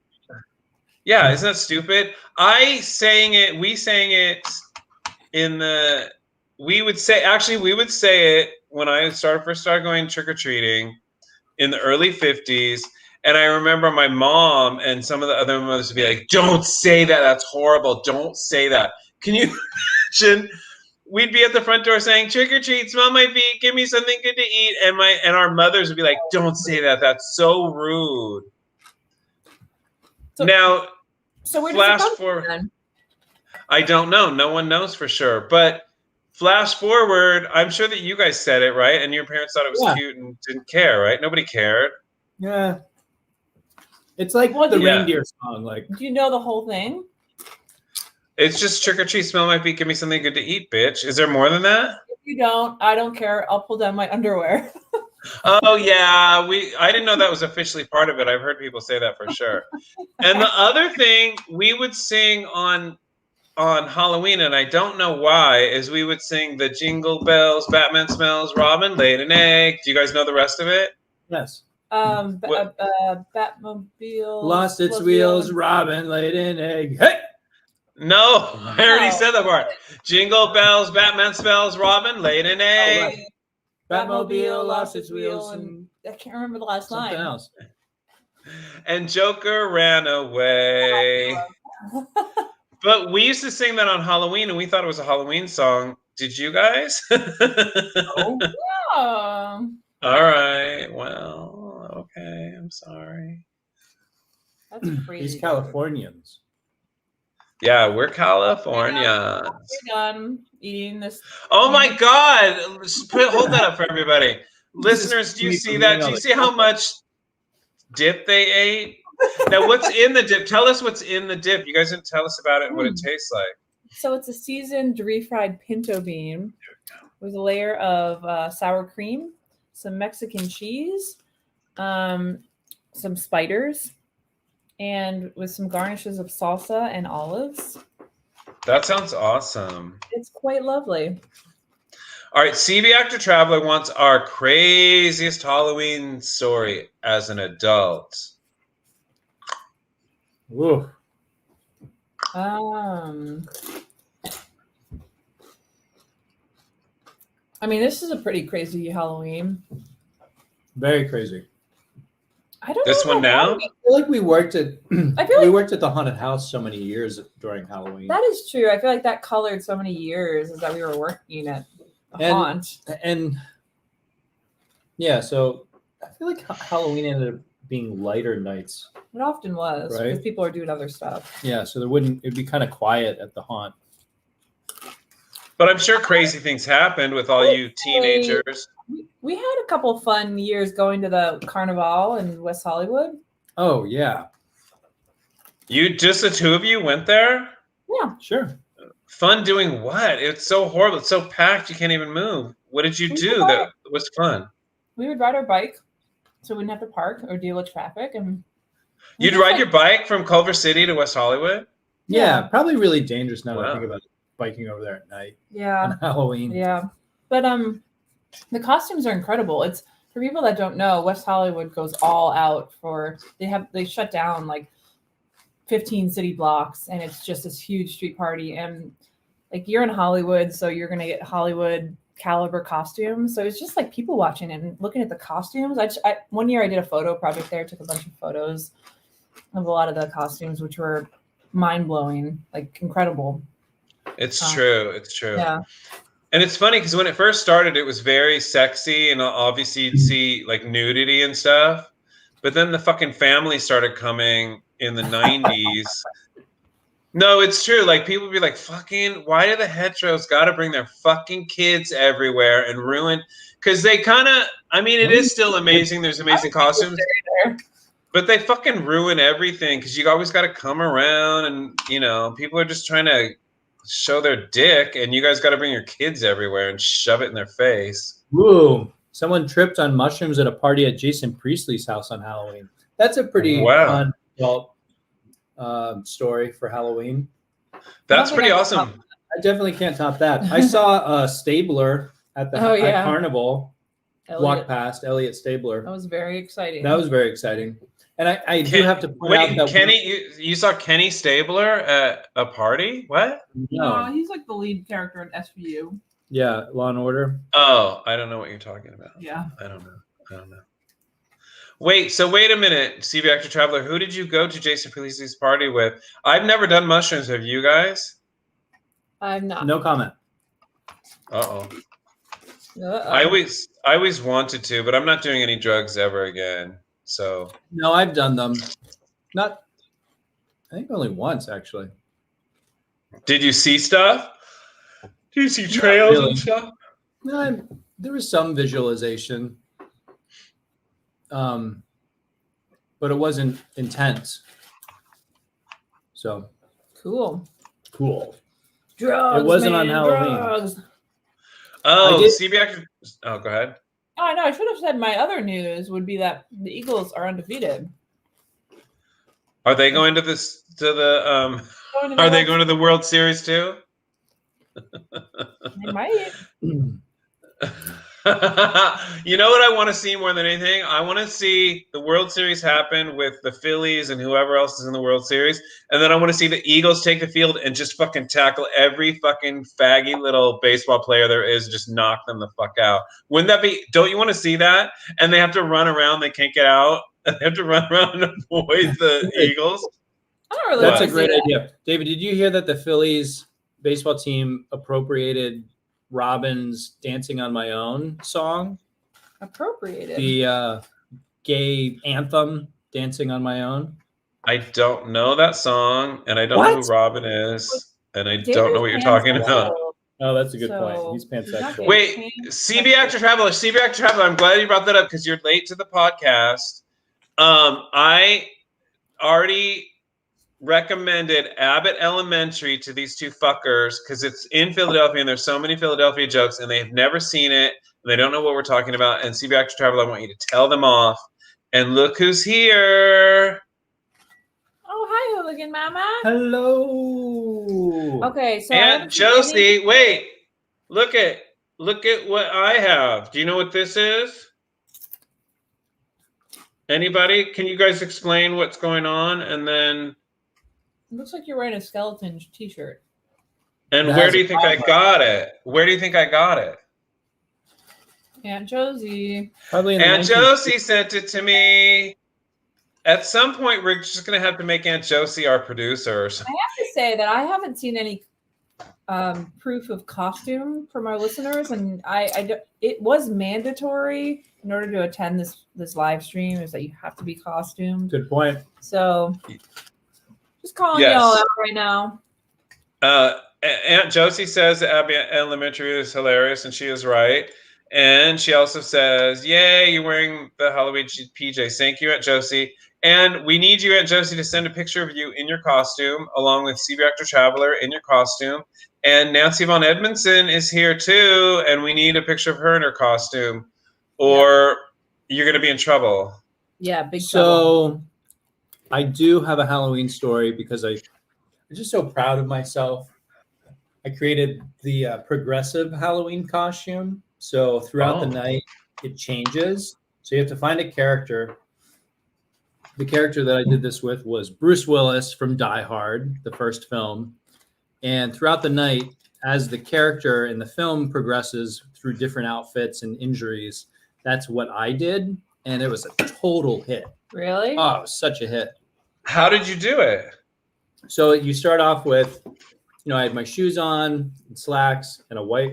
Yeah, isn't that stupid? We sang it in the. We would say it when I first started going trick or treating in the early 50s. And I remember my mom and some of the other mothers would be like, "Don't say that. That's horrible. Don't say that." Can you imagine? We'd be at the front door saying, "Trick or treat, smell my feet, give me something good to eat," and our mothers would be like, "Don't say that. That's so rude." So where does it come from then? I don't know. No one knows for sure. But flash forward, I'm sure that you guys said it, right? And your parents thought it was cute and didn't care, right? Nobody cared. Yeah. It's like the reindeer song. Like, do you know the whole thing? It's just trick or treat, smell my feet, give me something good to eat, bitch. Is there more than that? If you don't, I don't care. I'll pull down my underwear. Oh yeah, I didn't know that was officially part of it. I've heard people say that for sure. And the other thing we would sing on Halloween, and I don't know why, is we would sing the Jingle Bells, Batman smells, Robin laid an egg. Do you guys know the rest of it? Yes. Batmobile lost its wheels, Robin laid an egg. Hey! No, I already said that part. Jingle bells, Batman spells, Robin laid an egg. Right. Batmobile lost its wheels, and I can't remember the last line. Something else. And Joker ran away. But we used to sing that on Halloween, and we thought it was a Halloween song. Did you guys? Oh, yeah. All right. Well, okay. I'm sorry. That's crazy. These Californians. Yeah, we're California. We're done eating this. Oh my God! Hold that up for everybody. Listeners, do you see that? Do you see how much dip they ate? Now, what's in the dip? Tell us what's in the dip. You guys didn't tell us about it and what it tastes like. So it's a seasoned refried pinto bean with a layer of sour cream, some Mexican cheese, some spiders, and with some garnishes of salsa and olives. That sounds awesome. It's quite lovely. All right, CB Actor Traveler wants our craziest Halloween story as an adult. Whoa. I mean, this is a pretty crazy Halloween. Very crazy. I don't this know one now? I feel like we worked at we worked at the haunted house so many years during Halloween. That is true. I feel like that colored so many years is that we were working at the haunt. And yeah, so I feel like Halloween ended up being lighter nights. It often was, right? because people are doing other stuff. Yeah, so it'd be kind of quiet at the haunt. But I'm sure crazy things happened with all you teenagers. We had a couple fun years going to the Carnival in West Hollywood. Oh, yeah. Just the two of you went there? Yeah. Sure. Fun doing what? It's so horrible. It's so packed you can't even move. What did you do that was fun? We would ride our bike so we wouldn't have to park or deal with traffic. And you'd ride your bike from Culver City to West Hollywood? Yeah, probably really dangerous now that I think about it, biking over there at night. Yeah. On Halloween. Yeah. But the costumes are incredible. It's for people that don't know, West Hollywood goes all out they shut down like 15 city blocks, and it's just this huge street party. And like, you're in Hollywood, so you're gonna get Hollywood caliber costumes. So it's just like people watching and looking at the costumes. One year I did a photo project there, took a bunch of photos of a lot of the costumes, which were mind blowing, like incredible. It's true. It's true. Yeah. And it's funny because when it first started, it was very sexy, and obviously you'd see like nudity and stuff. But then the fucking family started coming in the 90s. No, it's true. Like, people would be like, fucking, why do the heteros got to bring their fucking kids everywhere and ruin? Because they kind of, I mean, it is still amazing. There's amazing costumes. But they fucking ruin everything because you always got to come around, and, you know, people are just trying to show their dick, and you guys got to bring your kids everywhere and shove it in their face. Woo! Someone tripped on mushrooms at a party at Jason Priestley's house on Halloween. That's a pretty fun adult story for Halloween. That's pretty awesome. I definitely can't top that. I saw a Stabler at the at Carnival. Walk past Elliot Stabler. That was very exciting. That was very exciting. And I do have to point out that Kenny, you saw Kenny Stabler at a party? What? No, he's like the lead character in SVU. Yeah, Law and Order. Oh, I don't know what you're talking about. Yeah. I don't know. Wait a minute, CV Actor Traveler. Who did you go to Jason Priestley's party with? I've never done mushrooms. Have you guys? I'm not. No comment. Uh-oh. I always wanted to, but I'm not doing any drugs ever again. So no, I've done them. I think only once actually. Did you see stuff? Did you see trails and stuff? No, there was some visualization, but it wasn't intense. So cool. Drugs. It wasn't on Halloween. Drugs. Oh, CB. Oh, go ahead. Oh no, I should have said my other news would be that the Eagles are undefeated. Are they going to this are they going to the World Series too? They might. You know what I want to see more than anything? I want to see the World Series happen with the Phillies and whoever else is in the World Series. And then I want to see the Eagles take the field and just fucking tackle every fucking faggy little baseball player there is, just knock them the fuck out. Wouldn't that be, don't you want to see that? And they have to run around, they can't get out. They have to run around and avoid the Eagles. I don't really That's a great idea. David, did you hear that the Phillies baseball team appropriated Robin's Dancing on My Own song? Appropriated? The gay anthem, Dancing on My Own? I don't know that song, and I don't know who Robin is, and I don't know what you're talking about. Oh, that's a good point. He's pansexual. Wait, CB Actor Traveler, I'm glad you brought that up because you're late to the podcast. I already recommended Abbott Elementary to these two fuckers because it's in Philadelphia and there's so many Philadelphia jokes and they've never seen it and they don't know what we're talking about. And CB Actor Traveler, I want you to tell them off. And look who's here. Oh, hi, Hooligan Mama. Hello. Okay, so Aunt Josie, wait. Look at what I have. Do you know what this is? Anybody? Can you guys explain what's going on? And then it looks like you're wearing a skeleton t-shirt. And where do you think I got it? Where do you think I got it? Aunt Josie. Probably in Aunt Josie sent it to me. At some point, we're just going to have to make Aunt Josie our producer. Or something. I have to say that I haven't seen any proof of costume from our listeners, and it was mandatory in order to attend this live stream is that you have to be costumed. Good point. So just calling y'all out right now. Aunt Josie says that Abbott Elementary is hilarious, and she is right. And she also says, yay, you're wearing the Halloween PJs. Thank you, Aunt Josie. And we need you, Aunt Josie, to send a picture of you in your costume, along with CB Actor Traveler in your costume. And Nancy Von Edmondson is here, too, and we need a picture of her in her costume, or you're going to be in trouble. Yeah, big trouble. So I do have a Halloween story because I'm just so proud of myself. I created the progressive Halloween costume. So throughout the night, it changes. So you have to find a character. The character that I did this with was Bruce Willis from Die Hard, the first film. And throughout the night, as the character in the film progresses through different outfits and injuries, that's what I did. And it was a total hit. Really? Oh, it was such a hit. How did you do it? So you start off with, I had my shoes on, and slacks, and a white,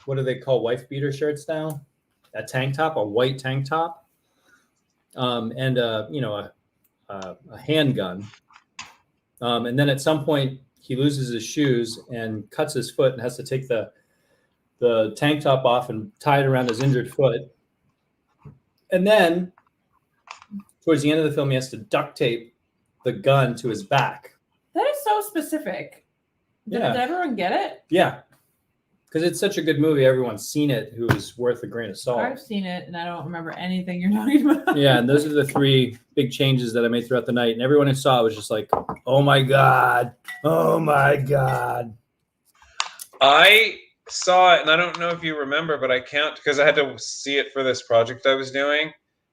what do they call wife beater shirts now? A tank top, a white tank top, and a handgun. And then at some point he loses his shoes and cuts his foot and has to take the tank top off and tie it around his injured foot. And then towards the end of the film, he has to duct tape the gun to his back. That is so specific. Did everyone get it? Yeah. Because it's such a good movie. Everyone's seen it who is worth a grain of salt. I've seen it, and I don't remember anything you're talking about. Yeah, and those are the 3 big changes that I made throughout the night. And everyone who saw it was just like, oh, my God. Oh, my God. I saw it, and I don't know if you remember, but I count because I had to see it for this project I was doing.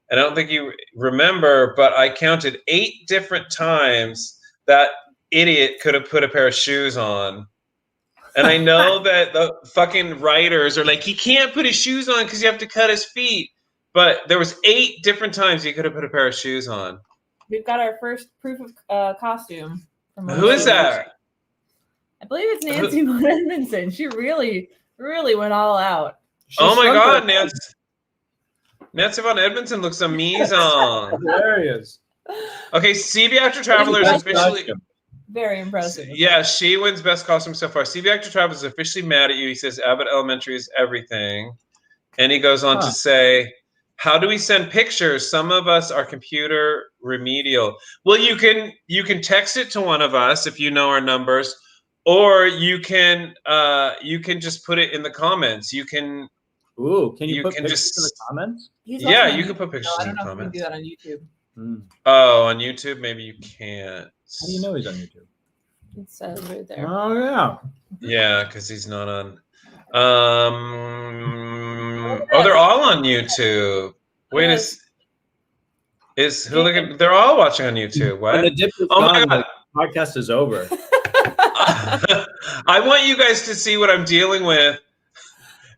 And I don't think you remember, but I counted 8 different times that idiot could have put a pair of shoes on. And I know that the fucking writers are like, he can't put his shoes on because you have to cut his feet. But there was 8 different times he could have put a pair of shoes on. We've got our first proof of costume. Who is that? I believe it's Nancy Von Edmondson. She really, really went all out. Oh my God, Nancy Von Edmondson looks amazing. Hilarious. Okay, CB Actor Traveler is officially... Very impressive. Yeah, she wins best costume so far. CB Actor Traveler is officially mad at you. He says Abbott Elementary is everything. And he goes on to say, how do we send pictures? Some of us are computer remedial. Well, you can text it to one of us if you know our numbers, or you can just put it in the comments. You can put pictures in the comments? Yeah, you can put pictures in the comments. I don't know if we can do that on YouTube. Oh, on YouTube, maybe you can't. How do you know he's on YouTube? It says right there. Oh, yeah. Yeah, because he's not on. They're all on YouTube. Wait, is Hooligan? They're all watching on YouTube. What? When the dip is gone, the podcast is over. I want you guys to see what I'm dealing with.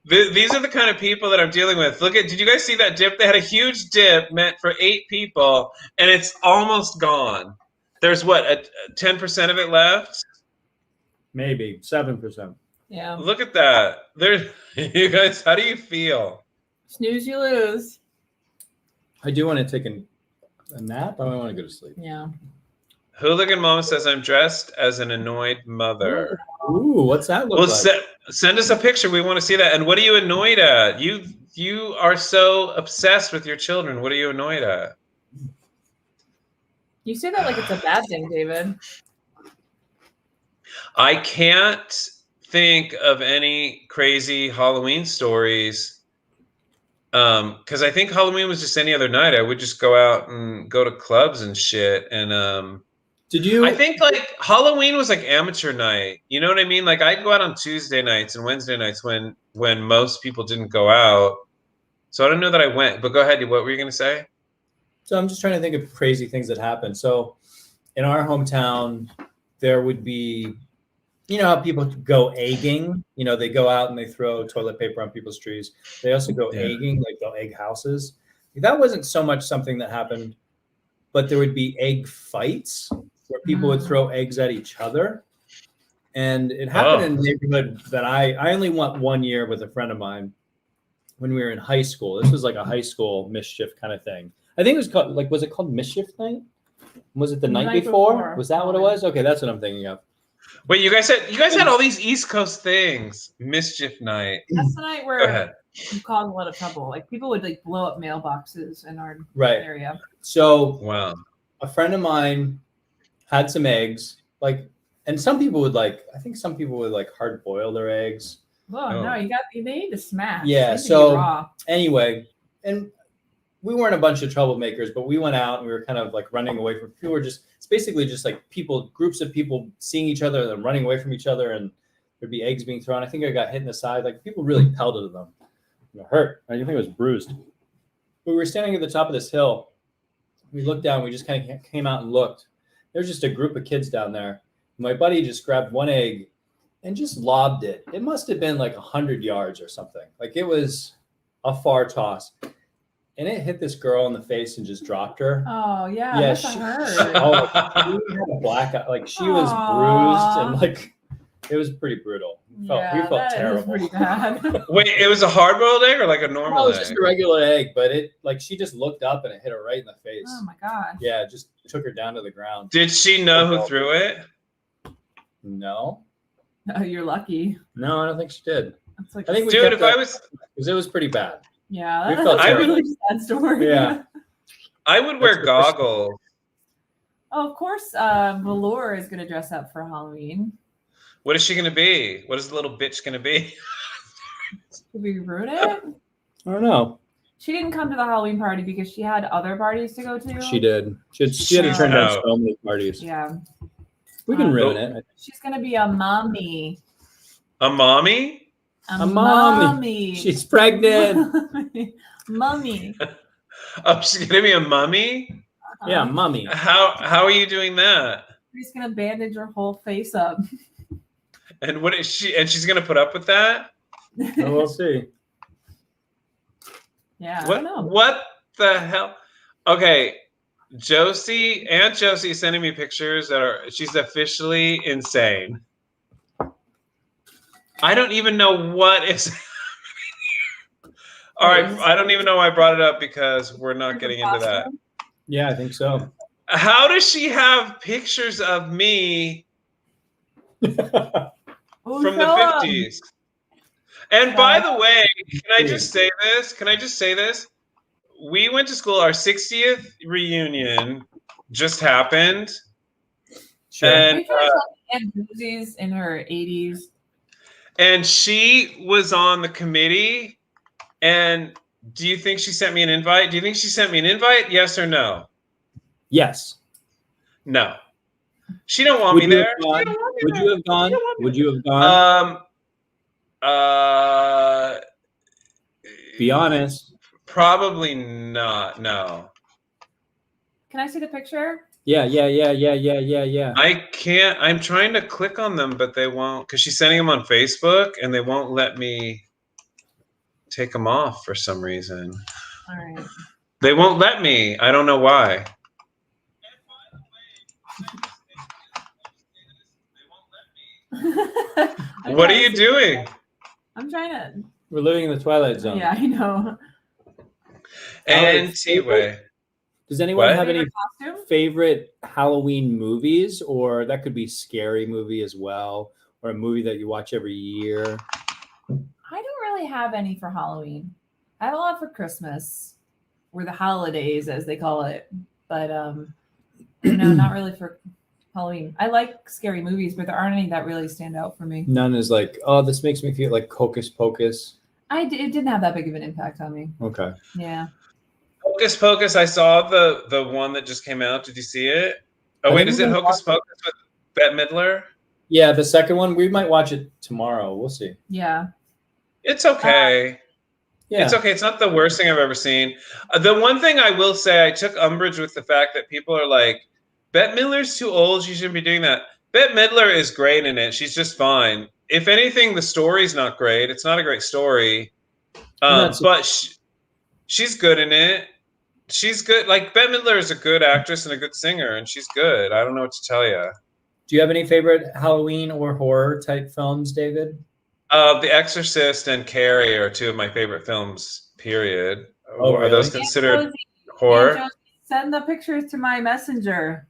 These are the kind of people that I'm dealing with. Did you guys see that dip? They had a huge dip meant for 8 people, and it's almost gone. There's what, 10% of it left? Maybe 7%. Yeah. Look at that. You guys, how do you feel? Snooze, you lose. I do want to take a nap. I want to go to sleep. Yeah. Hooligan Mama says, I'm dressed as an annoyed mother. Ooh, what's that look like? Send us a picture. We want to see that. And what are you annoyed at? You are so obsessed with your children. What are you annoyed at? You say that like it's a bad thing, David. I can't think of any crazy Halloween stories because I think Halloween was just any other night. I would just go out and go to clubs and shit. And I think like Halloween was like amateur night. You know what I mean? Like I'd go out on Tuesday nights and Wednesday nights when most people didn't go out. So I don't know that I went. But go ahead. What were you going to say? So I'm just trying to think of crazy things that happen. So in our hometown, there would be, you know how people go egging? You know, they go out and they throw toilet paper on people's trees. They also go egging, like they'll egg houses. That wasn't so much something that happened, but there would be egg fights where people would throw eggs at each other. And it happened in a neighborhood that I only went 1 year with a friend of mine when we were in high school. This was like a high school mischief kind of thing. I think it was called, was it called Mischief Night? Was it the night before? Was that what it was? Okay, that's what I'm thinking of. Wait, you guys had all these East Coast things. Mischief Night. That's the night where you caused a lot of trouble. Like people would like blow up mailboxes in our area. So wow, a friend of mine had some eggs, and some people would hard boil their eggs. Oh no, they need to smash. Yeah. So anyway, and we weren't a bunch of troublemakers, but we went out and we were kind of like running away from people. It's basically just like groups of people seeing each other and running away from each other, and there'd be eggs being thrown. I think I got hit in the side. Like people really pelted them. It hurt. I think it was bruised. We were standing at the top of this hill. We looked down. We just kind of came out and looked. There's just a group of kids down there. My buddy just grabbed one egg and just lobbed it. It must have been like 100 yards or something. Like it was a far toss. And it hit this girl in the face and just dropped her. Oh, yeah. Yeah, she hurt. she had a black eye. Like she was bruised and like it was pretty brutal. We felt terrible. Pretty bad. Wait, it was a hard-boiled egg or like a normal egg? It was just a regular egg, but she just looked up and it hit her right in the face. Oh my God. Yeah, it just took her down to the ground. Did she know who threw it? No. Oh, you're lucky. No, I don't think she did. Like because it was pretty bad. Yeah, that's a really sad story. Yeah. I would wear goggles. Oh, of course, Velour is going to dress up for Halloween. What is she gonna be? What is the little bitch gonna be? Did we ruin it? I don't know. She didn't come to the Halloween party because she had other parties to go to. She did. She had to turn down so many parties. Yeah. We can ruin it. She's gonna be a mommy. A mommy? A mommy. She's pregnant. Mummy. Oh, she's gonna be a mummy? Yeah, mummy. How are you doing that? She's gonna bandage her whole face up. And what is she? And she's gonna put up with that? Oh, we'll see. Yeah. What? I don't know. What the hell? Okay, Aunt Josie is sending me pictures that are. She's officially insane. I don't even know what is. All right, I don't even know why I brought it up because we're not getting into that. Yeah, I think so. How does she have pictures of me from the 50s? And by the way, can I just say this? We went to school. Our 60th reunion just happened. Sure. And Aunt Josie's in her 80s. And she was on the committee. And do you think she sent me an invite? Yes or no? Yes. No. She don't want me there. Would you have gone? Would you have gone? Be honest. Probably not. No. Can I see the picture? Yeah. I can't. I'm trying to click on them, but they won't, because she's sending them on Facebook, and they won't let me take them off for some reason. All right. They won't let me. I don't know why. What are you doing? I'm trying to. We're living in the Twilight Zone. Yeah, I know. Anyway. Does anyone have any favorite Halloween movies? Or that could be scary movie as well, or a movie that you watch every year? I don't really have any for Halloween. I have a lot for Christmas, or the holidays as they call it. But not really for Halloween. I like scary movies, but there aren't any that really stand out for me. None is like, oh, this makes me feel like Hocus Pocus. It didn't have that big of an impact on me. Okay. Yeah. Hocus Pocus, I saw the one that just came out. Did you see it? Oh, wait, is it Hocus Pocus with Bette Midler? Yeah, the second one. We might watch it tomorrow. We'll see. Yeah. It's okay. Yeah. It's okay. It's not the worst thing I've ever seen. The one thing I will say, I took umbrage with the fact that people are like, Bette Midler's too old. She shouldn't be doing that. Bette Midler is great in it. She's just fine. If anything, the story's not great. It's not a great story. But she's good in it. She's good. Like, Bette Midler is a good actress and a good singer, and she's good. I don't know what to tell you. Do you have any favorite Halloween or horror type films, David? The Exorcist and Carrie are two of my favorite films, period. Oh, are those considered horror? Send the pictures to my messenger.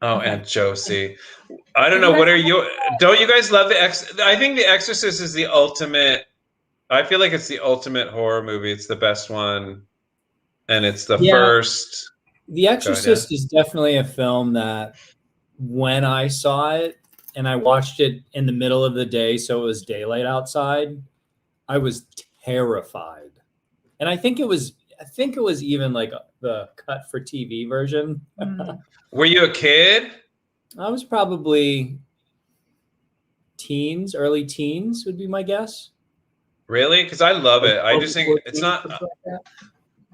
Oh, Aunt Josie. I don't know. What are you? Don't you guys love I think The Exorcist is the ultimate. I feel like it's the ultimate horror movie. It's the best one, and it's the first. The Exorcist is definitely a film that when I saw it and I watched it in the middle of the day, so it was daylight outside, I was terrified. And I think it was even like the cut for TV version. Were you a kid? I was probably early teens would be my guess. Really? Because I love it. I just think it's not.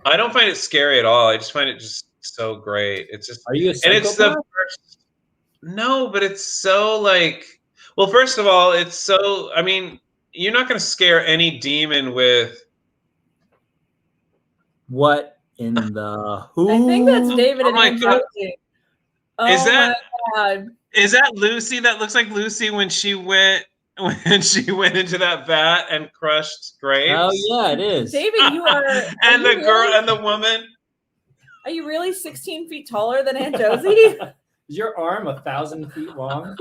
I don't find it scary at all. I just find it just so great. It's just. Are you a psychopath? And it's the first. No, but it's so like. Well, first of all, it's so. I mean, you're not going to scare any demon with. What in the who? I think that's David and Aunt Josie. Oh, is that Lucy? That looks like Lucy when she went into that vat and crushed grapes. Oh yeah, it is. David, you are. And the girl and the woman. Are you really 16 feet taller than Aunt Josie? Is your arm 1,000 feet long?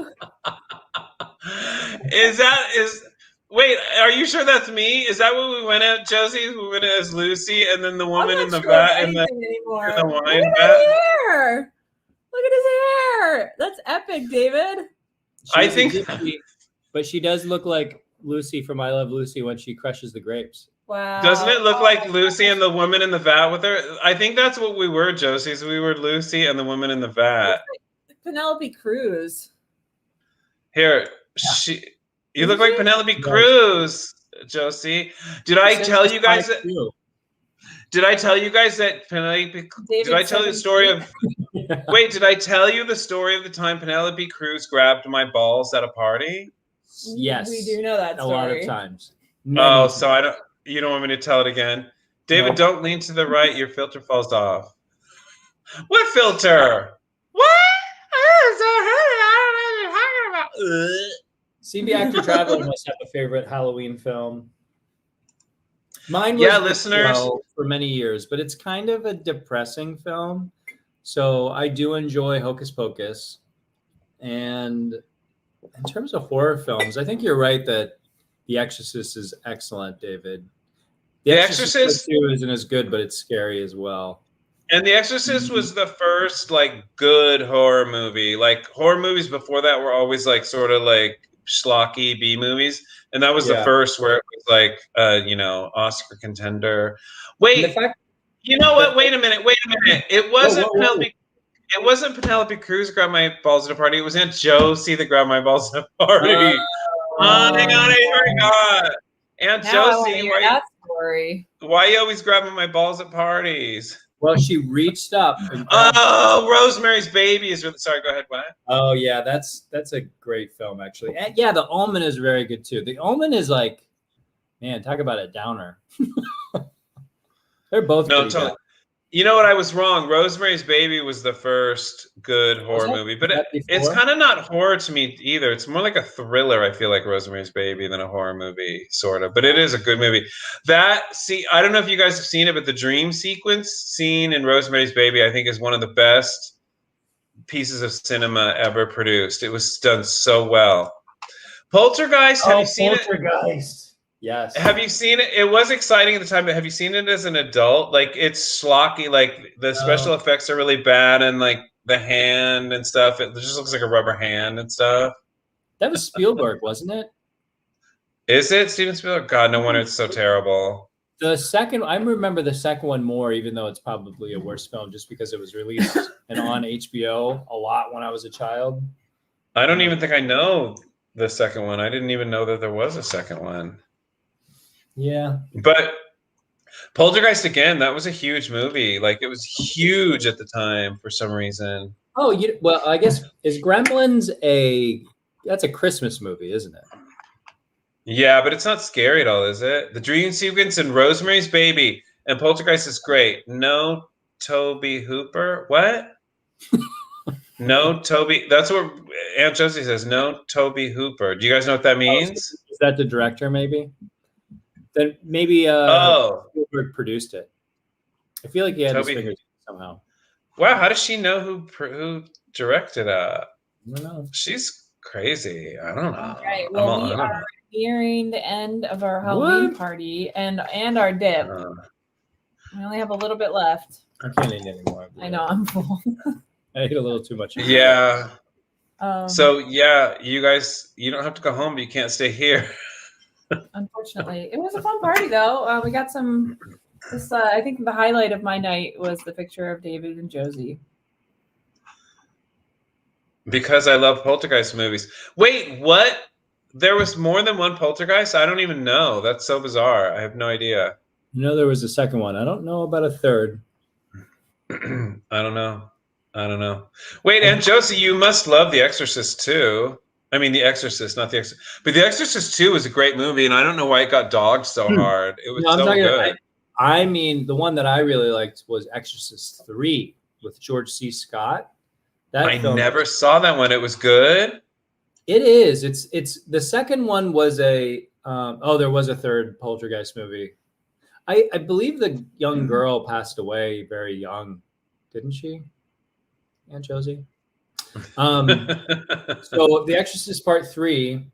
Wait, are you sure that's me? Is that what we went at, Josie? We went as Lucy, and then the woman in the vat and the wine vat. Here. Look at his hair. That's epic, David. I think, but she does look like Lucy from I Love Lucy when she crushes the grapes. Wow. Doesn't it look like Lucy and the woman in the vat with her? I think that's what we were, Josie. So we were Lucy and the woman in the vat. Penelope Cruz. Here, you look like Penelope Cruz, Josie. Did I tell you guys that? Did I tell you guys that Penelope? Did I tell you the story of? Wait, did I tell you the story of the time Penelope Cruz grabbed my balls at a party? Yes, we do know that story. A lot of times. So I don't. You don't want me to tell it again, David? Nope. Don't lean to the right. Your filter falls off. What filter? What? CB Actor Traveler must have a favorite Halloween film. Mine was listeners for many years, but it's kind of a depressing film. So I do enjoy Hocus Pocus. And in terms of horror films, I think you're right that The Exorcist is excellent, David. The Exorcist 2 isn't as good, but it's scary as well. And The Exorcist was the first like good horror movie. Like horror movies before that were always like sort of like schlocky B movies, and that was the first where it was like Oscar contender. Wait, you know what? Wait a minute. It wasn't Penelope. It wasn't Penelope Cruz that grabbed my balls at a party. It was Aunt Josie that grabbed my balls at a party. Aunt Josie, why are you always grabbing my balls at parties? Well, she reached up. Rosemary's Baby is really sorry. Go ahead. What? Oh yeah, that's a great film actually. And yeah, The Omen is very good too. The Omen is like, man, talk about a downer. They're both totally. Good. You know what? I was wrong. Rosemary's Baby was the first good horror movie, but it's kind of not horror to me either. It's more like a thriller. I feel like Rosemary's Baby than a horror movie, sort of. But it is a good movie. I don't know if you guys have seen it, but the dream sequence scene in Rosemary's Baby, I think, is one of the best pieces of cinema ever produced. It was done so well. Poltergeist. Have you seen it? Poltergeist. Yes. Have you seen it? It was exciting at the time, but have you seen it as an adult? Like it's schlocky, like the special effects are really bad and like the hand and stuff. It just looks like a rubber hand and stuff. That was Spielberg, wasn't it? Is it Steven Spielberg? God, no wonder it's so terrible. I remember the second one more, even though it's probably a worse film just because it was released and on HBO a lot when I was a child. I don't even think I know the second one. I didn't even know that there was a second one. Yeah. But Poltergeist, again, that was a huge movie. Like, it was huge at the time for some reason. Oh, well, I guess, is Gremlins that's a Christmas movie, isn't it? Yeah, but it's not scary at all, is it? The dream sequence in Rosemary's Baby and Poltergeist is great. No Toby Hooper. What? No Toby. That's what Aunt Josie says. No Toby Hooper. Do you guys know what that means? Is that the director, maybe? Then maybe Spielberg produced it. I feel like he had his fingers somehow. Wow, how does she know who directed it? I don't know. She's crazy. I don't know. All right. Well, we are nearing the end of our Halloween party and our dip. We only have a little bit left. I can't eat anymore. I know, I'm full. I ate a little too much. Yeah. So yeah, you guys, you don't have to go home, but you can't stay here. Unfortunately, it was a fun party though. We got some. I think the highlight of my night was the picture of David and Josie. Because I love Poltergeist movies. Wait, what? There was more than one Poltergeist? I don't even know. That's so bizarre. I have no idea. There was a second one. I don't know about a third. I don't know. Wait, Aunt Josie, you must love The Exorcist too. I mean, The Exorcist, not The Exorcist. But The Exorcist 2 was a great movie, and I don't know why it got dogged so hard. It was so good. I mean, the one that I really liked was Exorcist 3 with George C. Scott. I never saw that one. It was good? It is. It's the second one was there was a third Poltergeist movie. I believe the young girl passed away very young, didn't she? Aunt Josie? So The Exorcist Part 3,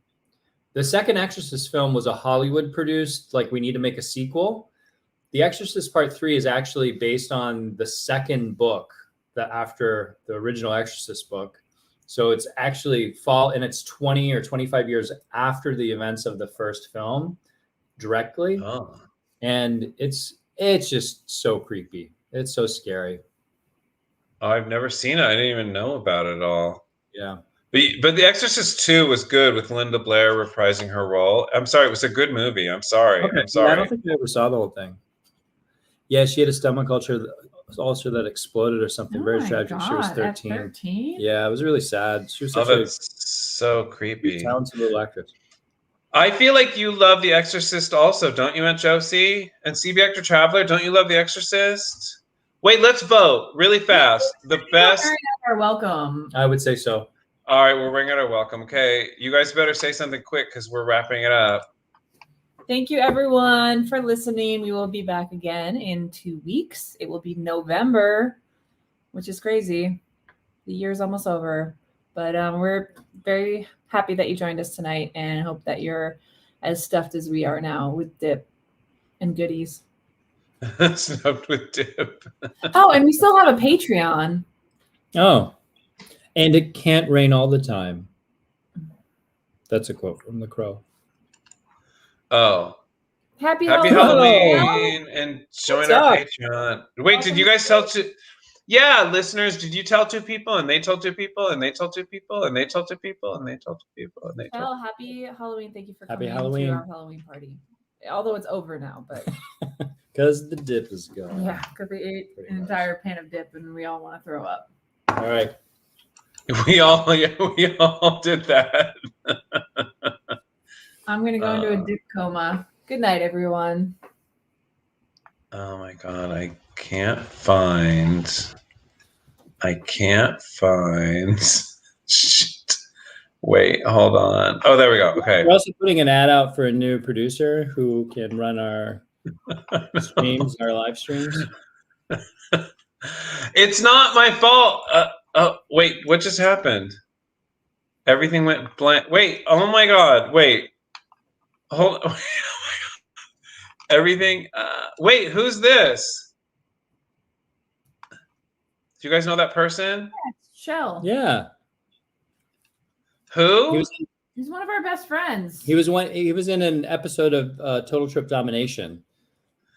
the second Exorcist film was a Hollywood produced, like we need to make a sequel. The Exorcist Part 3 is actually based on the second book after the original Exorcist book. So it's actually fall, and it's 20 or 25 years after the events of the first film directly. Oh. And it's just so creepy. It's so scary. Oh, I've never seen it. I didn't even know about it at all. Yeah. But The Exorcist 2 was good with Linda Blair reprising her role. I'm sorry, it was a good movie. I'm sorry. Okay. I'm sorry. Yeah, I don't think I ever saw the whole thing. Yeah, she had a stomach ulcer that exploded or something. Very tragic. God, She was 13. At 13? Yeah, it was really sad. She was such so creepy. talented little actress. I feel like you love The Exorcist also, don't you, Aunt Josie? And CB Actor Traveler, don't you love The Exorcist? Wait, let's vote really fast. The best. Are welcome. I would say so. All right, we're ringing our welcome. Okay, you guys better say something quick because we're wrapping it up. Thank you, everyone, for listening. We will be back again in 2 weeks. It will be November, which is crazy. The year's almost over. But we're very happy that you joined us tonight and hope that you're as stuffed as we are now with dip and goodies. Stuffed with dip. Oh, and we still have a Patreon. Oh, and it can't rain all the time. That's a quote from The Crow. Oh. Happy Halloween and join our Patreon. Wait, did you guys tell two? Yeah, listeners, did you tell 2 people and they told 2 people and they told 2 people and they told 2 people and they told 2 people and they told? Well, happy Halloween. Thank you for Happy coming Halloween. to our Halloween party. Although it's over now, but because the dip is gone. yeah, because we ate an entire pan of dip and we all want to throw up. All right. We all did that. I'm gonna go into a dip coma. Good night, everyone. Oh my God, I can't find. Shit. Wait, hold on. Oh, there we go. Okay. We're also putting an ad out for a new producer who can run our streams, our live streams. It's not my fault. Wait, what just happened? Everything went blank. Wait, oh my God. Wait. Hold on. Everything. Wait, who's this? Do you guys know that person? Yeah, it's Shell. Yeah. Who? He's one of our best friends. He was in an episode of Total Trip Domination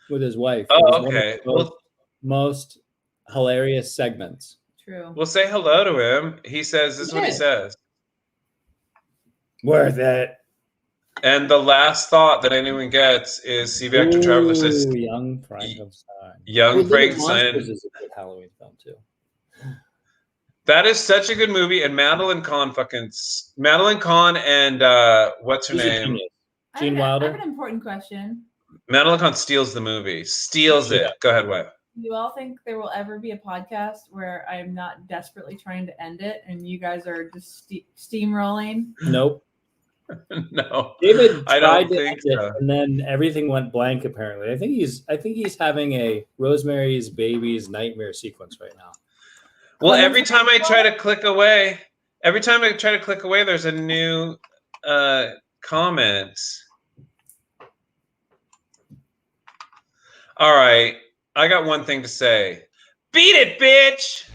with his wife. Oh, okay. Most hilarious segments. True. We'll say hello to him. He says, this is what he says. Worth it. And the last thought that anyone gets is CB Actor Traveler says, Young Frankenstein. Young Frankenstein. This is a good Halloween film, too. That is such a good movie. And Madeline Kahn and what's her name? Gene Wilder. I have an important question. Madeline Kahn steals the movie. Steals it. Go ahead, Webb. Do you all think there will ever be a podcast where I'm not desperately trying to end it and you guys are just steamrolling? Nope. No. David I don't think so. so. And then everything went blank apparently. I think he's having a Rosemary's Baby's nightmare sequence right now. Well, every time I try to click away, there's a new comment. All right. I got one thing to say. Beat it, bitch!